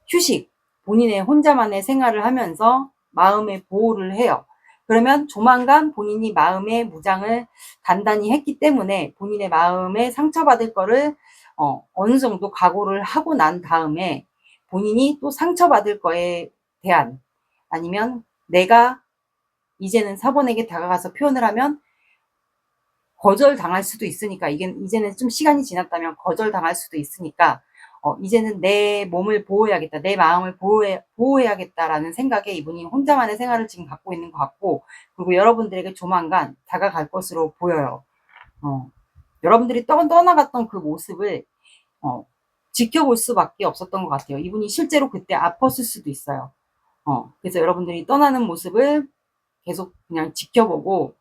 S1: 휴식, 본인의 혼자만의 생활을 하면서 마음의 보호를 해요. 그러면 조만간 본인이 마음의 무장을 단단히 했기 때문에 본인의 마음에 상처받을 거를 어느 정도 각오를 하고 난 다음에 본인이 또 상처받을 거에 대한, 아니면 내가 이제는 4번에게 다가가서 표현을 하면 거절당할 수도 있으니까, 이게 이제는 좀 시간이 지났다면 거절당할 수도 있으니까 이제는 내 몸을 보호해야겠다, 내 마음을 보호해야겠다라는 생각에 이분이 혼자만의 생활을 지금 갖고 있는 것 같고, 그리고 여러분들에게 조만간 다가갈 것으로 보여요. 여러분들이 떠나갔던 그 모습을 지켜볼 수밖에 없었던 것 같아요. 이분이 실제로 그때 아팠을 수도 있어요. 그래서 여러분들이 떠나는 모습을 계속 그냥 지켜보고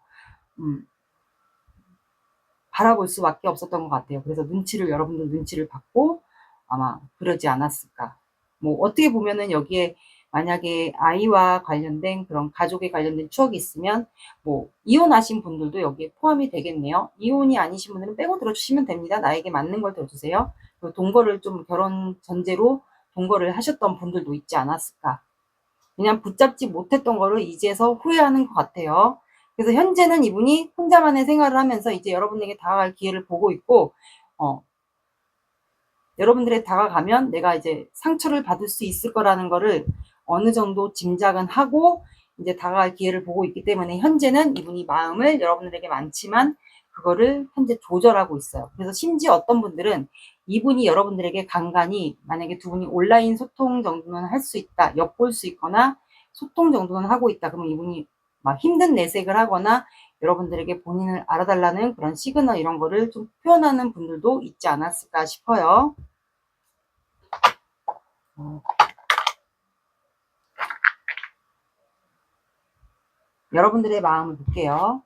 S1: 바라볼 수밖에 없었던 것 같아요. 그래서 여러분들 눈치를 받고 아마 그러지 않았을까. 뭐 어떻게 보면은 여기에 만약에 아이와 관련된 그런 가족에 관련된 추억이 있으면 뭐 이혼하신 분들도 여기에 포함이 되겠네요. 이혼이 아니신 분들은 빼고 들어주시면 됩니다. 나에게 맞는 걸 들어주세요. 그리고 동거를 좀 결혼 전제로 동거를 하셨던 분들도 있지 않았을까. 그냥 붙잡지 못했던 거를 이제서 후회하는 것 같아요. 그래서 현재는 이분이 혼자만의 생활을 하면서 이제 여러분에게 다가갈 기회를 보고 있고, 여러분들에 다가가면 내가 이제 상처를 받을 수 있을 거라는 거를 어느 정도 짐작은 하고 이제 다가갈 기회를 보고 있기 때문에 현재는 이분이 마음을 여러분들에게 많지만 그거를 현재 조절하고 있어요. 그래서 심지어 어떤 분들은 이분이 여러분들에게 간간히 만약에 두 분이 온라인 소통 정도는 할 수 있다, 엿볼 수 있거나 소통 정도는 하고 있다, 그러면 이분이 막 힘든 내색을 하거나 여러분들에게 본인을 알아달라는 그런 시그널 이런 거를 좀 표현하는 분들도 있지 않았을까 싶어요. 여러분들의 마음을 볼게요.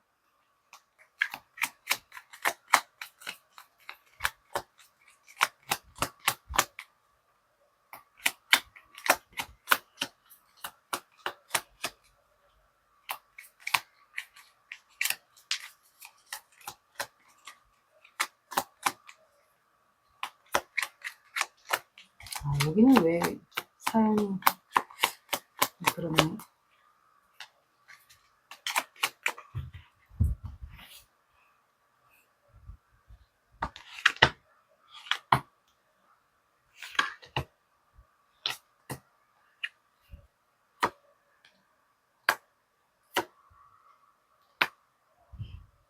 S1: 여기는 왜 사연이 그러네.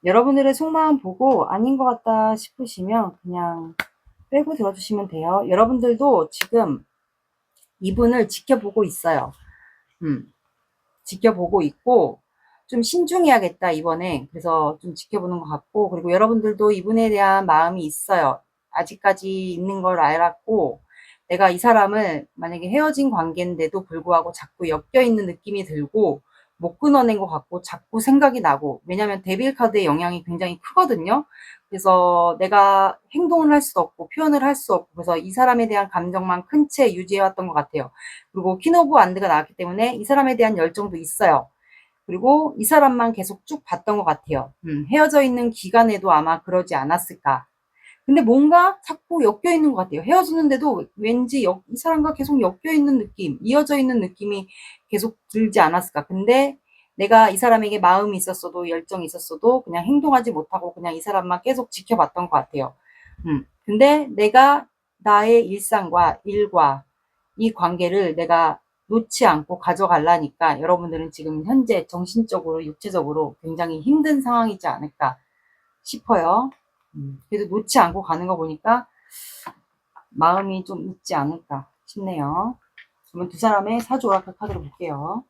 S1: 여러분들의 속마음 보고 아닌 것 같다 싶으시면 그냥 빼고 들어주시면 돼요. 여러분들도 지금 이분을 지켜보고 있어요. 지켜보고 있고 좀 신중해야겠다 이번에. 그래서 좀 지켜보는 것 같고, 그리고 여러분들도 이분에 대한 마음이 있어요. 아직까지 있는 걸 알았고, 내가 이 사람을 만약에 헤어진 관계인데도 불구하고 자꾸 엮여있는 느낌이 들고 못 끊어낸 것 같고 자꾸 생각이 나고, 왜냐면 데빌 카드의 영향이 굉장히 크거든요. 그래서 내가 행동을 할 수도 없고 표현을 할 수 없고, 그래서 이 사람에 대한 감정만 큰 채 유지해왔던 것 같아요. 그리고 퀸 오브 완드가 나왔기 때문에 이 사람에 대한 열정도 있어요. 그리고 이 사람만 계속 쭉 봤던 것 같아요. 헤어져 있는 기간에도 아마 그러지 않았을까. 근데 뭔가 자꾸 엮여 있는 것 같아요. 헤어지는데도 왠지 이 사람과 계속 엮여 있는 느낌, 이어져 있는 느낌이 계속 들지 않았을까. 근데 내가 이 사람에게 마음이 있었어도 열정이 있었어도 그냥 행동하지 못하고 그냥 이 사람만 계속 지켜봤던 것 같아요. 근데 내가 나의 일상과 일과 이 관계를 내가 놓지 않고 가져가려니까 여러분들은 지금 현재 정신적으로 육체적으로 굉장히 힘든 상황이지 않을까 싶어요. 그래도 놓지 않고 가는 거 보니까 마음이 좀 있지 않을까 싶네요. 그러면 두 사람의 사주 오라클 카드로 볼게요.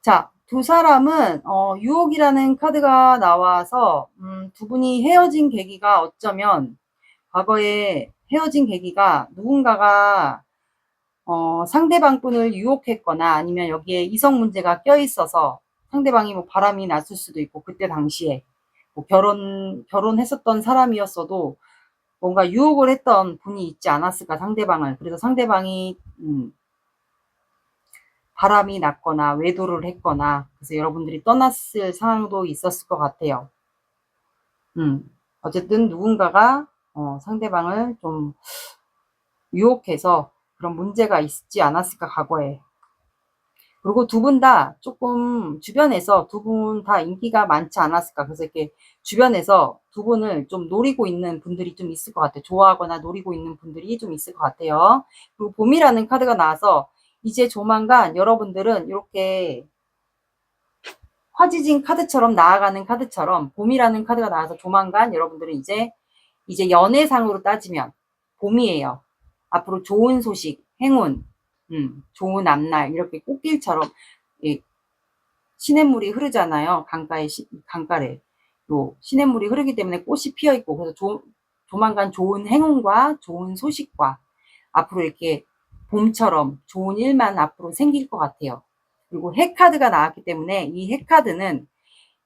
S1: 자, 두 사람은 유혹이라는 카드가 나와서 두 분이 헤어진 계기가 어쩌면 과거에 헤어진 계기가 누군가가 상대방 분을 유혹했거나 아니면 여기에 이성 문제가 껴있어서 상대방이 뭐 바람이 났을 수도 있고, 그때 당시에 뭐 결혼했었던 사람이었어도 뭔가 유혹을 했던 분이 있지 않았을까, 상대방을. 그래서 상대방이 바람이 났거나 외도를 했거나, 그래서 여러분들이 떠났을 상황도 있었을 것 같아요. 어쨌든 누군가가 상대방을 좀 유혹해서 그런 문제가 있지 않았을까, 과거에. 그리고 두 분 다 조금 주변에서 두 분 다 인기가 많지 않았을까. 그래서 이렇게 주변에서 두 분을 좀 노리고 있는 분들이 좀 있을 것 같아요. 좋아하거나 노리고 있는 분들이 좀 있을 것 같아요. 그리고 봄이라는 카드가 나와서 이제 조만간 여러분들은 이렇게 화지진 카드처럼 나아가는 카드처럼 봄이라는 카드가 나와서 조만간 여러분들은 이제 연애상으로 따지면 봄이에요. 앞으로 좋은 소식, 행운, 좋은 앞날, 이렇게 꽃길처럼 시냇물이 흐르잖아요. 강가래. 요 시냇물이 흐르기 때문에 꽃이 피어 있고, 그래서 조만간 좋은 행운과 좋은 소식과 앞으로 이렇게 봄처럼 좋은 일만 앞으로 생길 것 같아요. 그리고 해카드가 나왔기 때문에 이 해카드는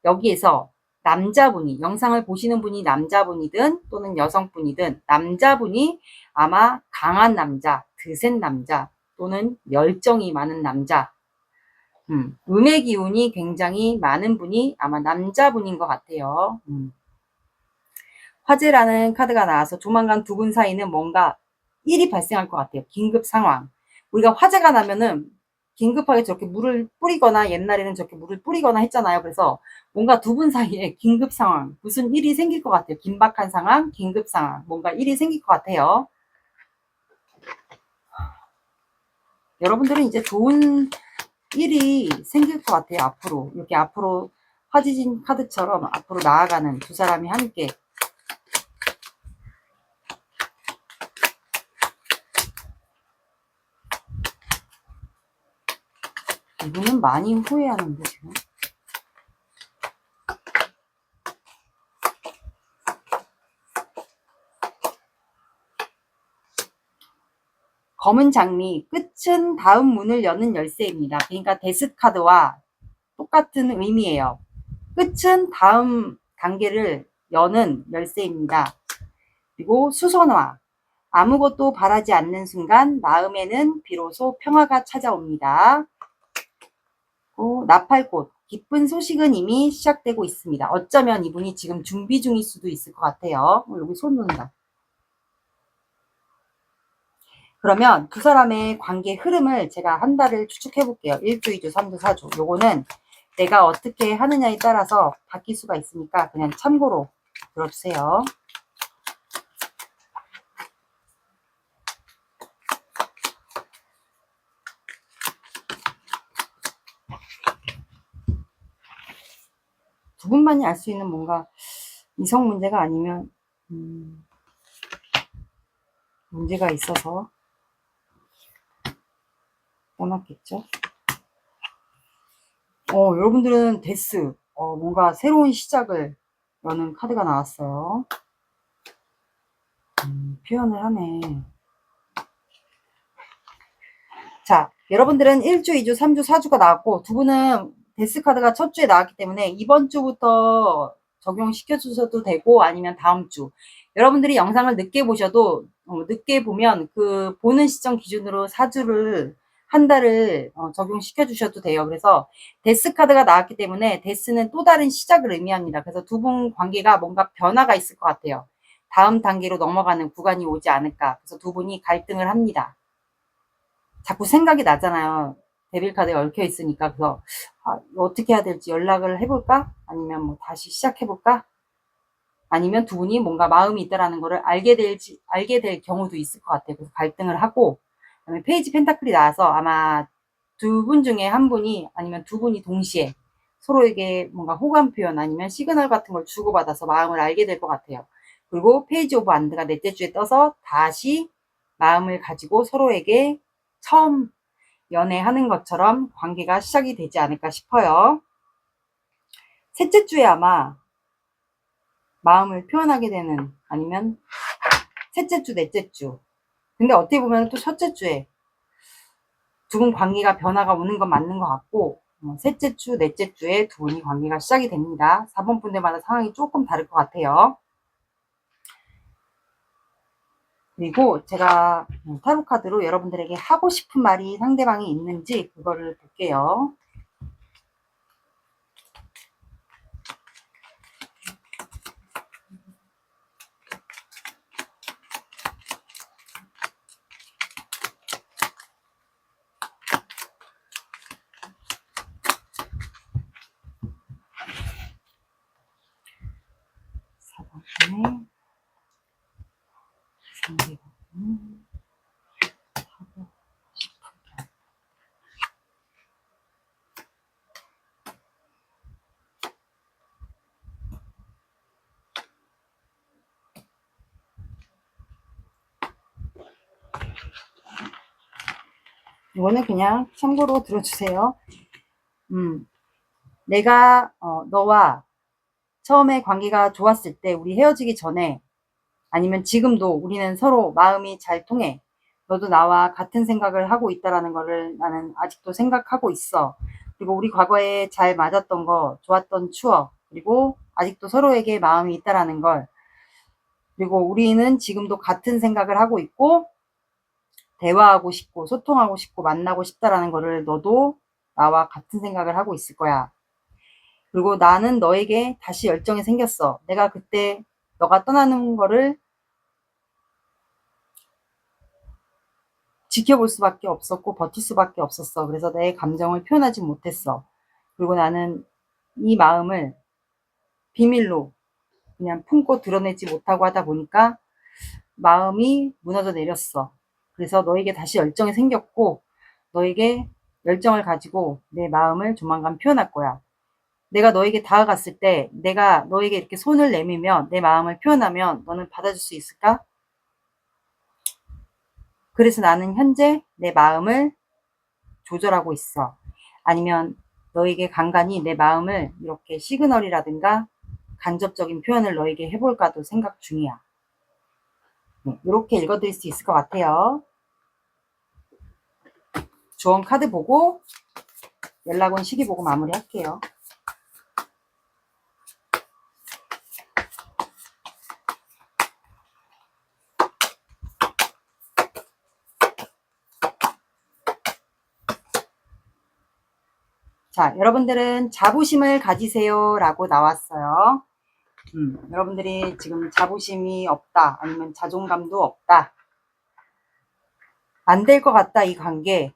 S1: 여기에서 남자분이, 영상을 보시는 분이 남자분이든 또는 여성분이든, 남자분이 아마 강한 남자, 드센 남자 또는 열정이 많은 남자, 음의 기운이 굉장히 많은 분이 아마 남자분인 것 같아요. 화재라는 카드가 나와서 조만간 두 분 사이는 뭔가 일이 발생할 것 같아요. 긴급 상황. 우리가 화재가 나면은 긴급하게 저렇게 물을 뿌리거나 옛날에는 저렇게 물을 뿌리거나 했잖아요. 그래서 뭔가 두 분 사이에 긴급 상황, 무슨 일이 생길 것 같아요. 긴박한 상황, 긴급 상황, 뭔가 일이 생길 것 같아요. 여러분들은 이제 좋은 일이 생길 것 같아요. 앞으로 이렇게 앞으로 화지진 카드처럼 앞으로 나아가는 두 사람이 함께. 이분은 많이 후회하는데 지금. 검은 장미, 끝은 다음 문을 여는 열쇠입니다. 그러니까 데스 카드와 똑같은 의미예요. 끝은 다음 단계를 여는 열쇠입니다. 그리고 수선화, 아무것도 바라지 않는 순간 마음에는 비로소 평화가 찾아옵니다. 나팔꽃, 기쁜 소식은 이미 시작되고 있습니다. 어쩌면 이분이 지금 준비 중일 수도 있을 것 같아요. 여기 손 놓는다. 그러면 두 사람의 관계 흐름을 제가 한 달을 추측해 볼게요. 1주, 2주, 3주, 4주. 요거는 내가 어떻게 하느냐에 따라서 바뀔 수가 있으니까 그냥 참고로 들어주세요. 두 분만이 알 수 있는 뭔가 이성 문제가 아니면 문제가 있어서 떠났겠죠. 여러분들은 데스, 뭔가 새로운 시작을 여는 카드가 나왔어요. 표현을 하네. 자, 여러분들은 1주, 2주, 3주, 4주가 나왔고, 두 분은 데스 카드가 첫 주에 나왔기 때문에 이번 주부터 적용시켜 주셔도 되고, 아니면 다음 주. 여러분들이 영상을 늦게 보셔도, 늦게 보면 그 보는 시점 기준으로 4주를, 한 달을 적용시켜 주셔도 돼요. 그래서 데스 카드가 나왔기 때문에 데스는 또 다른 시작을 의미합니다. 그래서 두 분 관계가 뭔가 변화가 있을 것 같아요. 다음 단계로 넘어가는 구간이 오지 않을까. 그래서 두 분이 갈등을 합니다. 자꾸 생각이 나잖아요. 데빌 카드에 얽혀 있으니까. 그래서 어떻게 해야 될지 연락을 해볼까? 아니면 뭐 다시 시작해볼까? 아니면 두 분이 뭔가 마음이 있다라는 거를 알게 될 경우도 있을 것 같아요. 그래서 갈등을 하고, 그다음에 페이지 펜타클이 나와서 아마 두 분 중에 한 분이 아니면 두 분이 동시에 서로에게 뭔가 호감 표현 아니면 시그널 같은 걸 주고받아서 마음을 알게 될 것 같아요. 그리고 페이지 오브 안드가 넷째 주에 떠서 다시 마음을 가지고 서로에게 처음 연애하는 것처럼 관계가 시작이 되지 않을까 싶어요. 셋째 주에 아마 마음을 표현하게 되는, 아니면 셋째 주, 넷째 주. 근데 어떻게 보면 또 첫째 주에 두 분 관계가 변화가 오는 건 맞는 것 같고, 셋째 주, 넷째 주에 두 분이 관계가 시작이 됩니다. 4번 분들마다 상황이 조금 다를 것 같아요. 그리고 제가 타로 카드로 여러분들에게 하고 싶은 말이 상대방이 있는지 그거를 볼게요. 사방에 상대방이 하고 싶은 이거는 그냥 참고로 들어주세요. 내가 너와 처음에 관계가 좋았을 때, 우리 헤어지기 전에 아니면 지금도 우리는 서로 마음이 잘 통해. 너도 나와 같은 생각을 하고 있다라는 거를 나는 아직도 생각하고 있어. 그리고 우리 과거에 잘 맞았던 거, 좋았던 추억, 그리고 아직도 서로에게 마음이 있다라는 걸, 그리고 우리는 지금도 같은 생각을 하고 있고 대화하고 싶고 소통하고 싶고 만나고 싶다라는 거를 너도 나와 같은 생각을 하고 있을 거야. 그리고 나는 너에게 다시 열정이 생겼어. 내가 그때 너가 떠나는 거를 지켜볼 수밖에 없었고 버틸 수밖에 없었어. 그래서 내 감정을 표현하지 못했어. 그리고 나는 이 마음을 비밀로 그냥 품고 드러내지 못하고 하다 보니까 마음이 무너져 내렸어. 그래서 너에게 다시 열정이 생겼고 너에게 열정을 가지고 내 마음을 조만간 표현할 거야. 내가 너에게 다가갔을 때 내가 너에게 이렇게 손을 내밀면 내 마음을 표현하면 너는 받아줄 수 있을까? 그래서 나는 현재 내 마음을 조절하고 있어. 아니면 너에게 간간히 내 마음을 이렇게 시그널이라든가 간접적인 표현을 너에게 해볼까도 생각 중이야. 이렇게 읽어드릴 수 있을 것 같아요. 조언 카드 보고 연락 온 시기 보고 마무리할게요. 자, 여러분들은 자부심을 가지세요 라고 나왔어요. 여러분들이 지금 자부심이 없다, 아니면 자존감도 없다, 안 될 것 같다, 이 관계.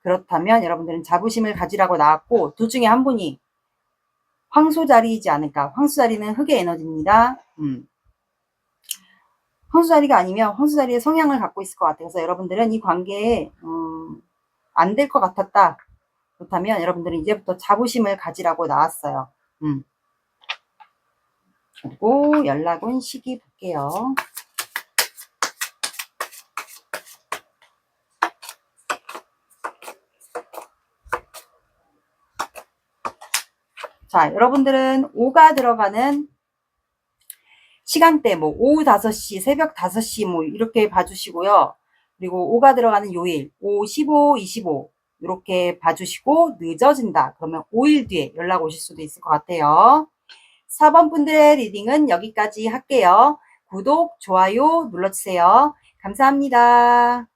S1: 그렇다면 여러분들은 자부심을 가지라고 나왔고, 둘 중에 한 분이 황소자리이지 않을까. 황소자리는 흑의 에너지입니다. 황소자리가 아니면 황소자리의 성향을 갖고 있을 것 같아요. 그래서 여러분들은 이 관계에 안 될 것 같았다. 그렇다면 여러분들은 이제부터 자부심을 가지라고 나왔어요. 그리고 연락 온 시기 볼게요. 자, 여러분들은 5가 들어가는 시간대, 뭐 오후 5시, 새벽 5시 뭐 이렇게 봐주시고요. 그리고 5가 들어가는 요일, 5, 15, 25 이렇게 봐주시고, 늦어진다 그러면 5일 뒤에 연락 오실 수도 있을 것 같아요. 4번 분들의 리딩은 여기까지 할게요. 구독, 좋아요 눌러주세요. 감사합니다.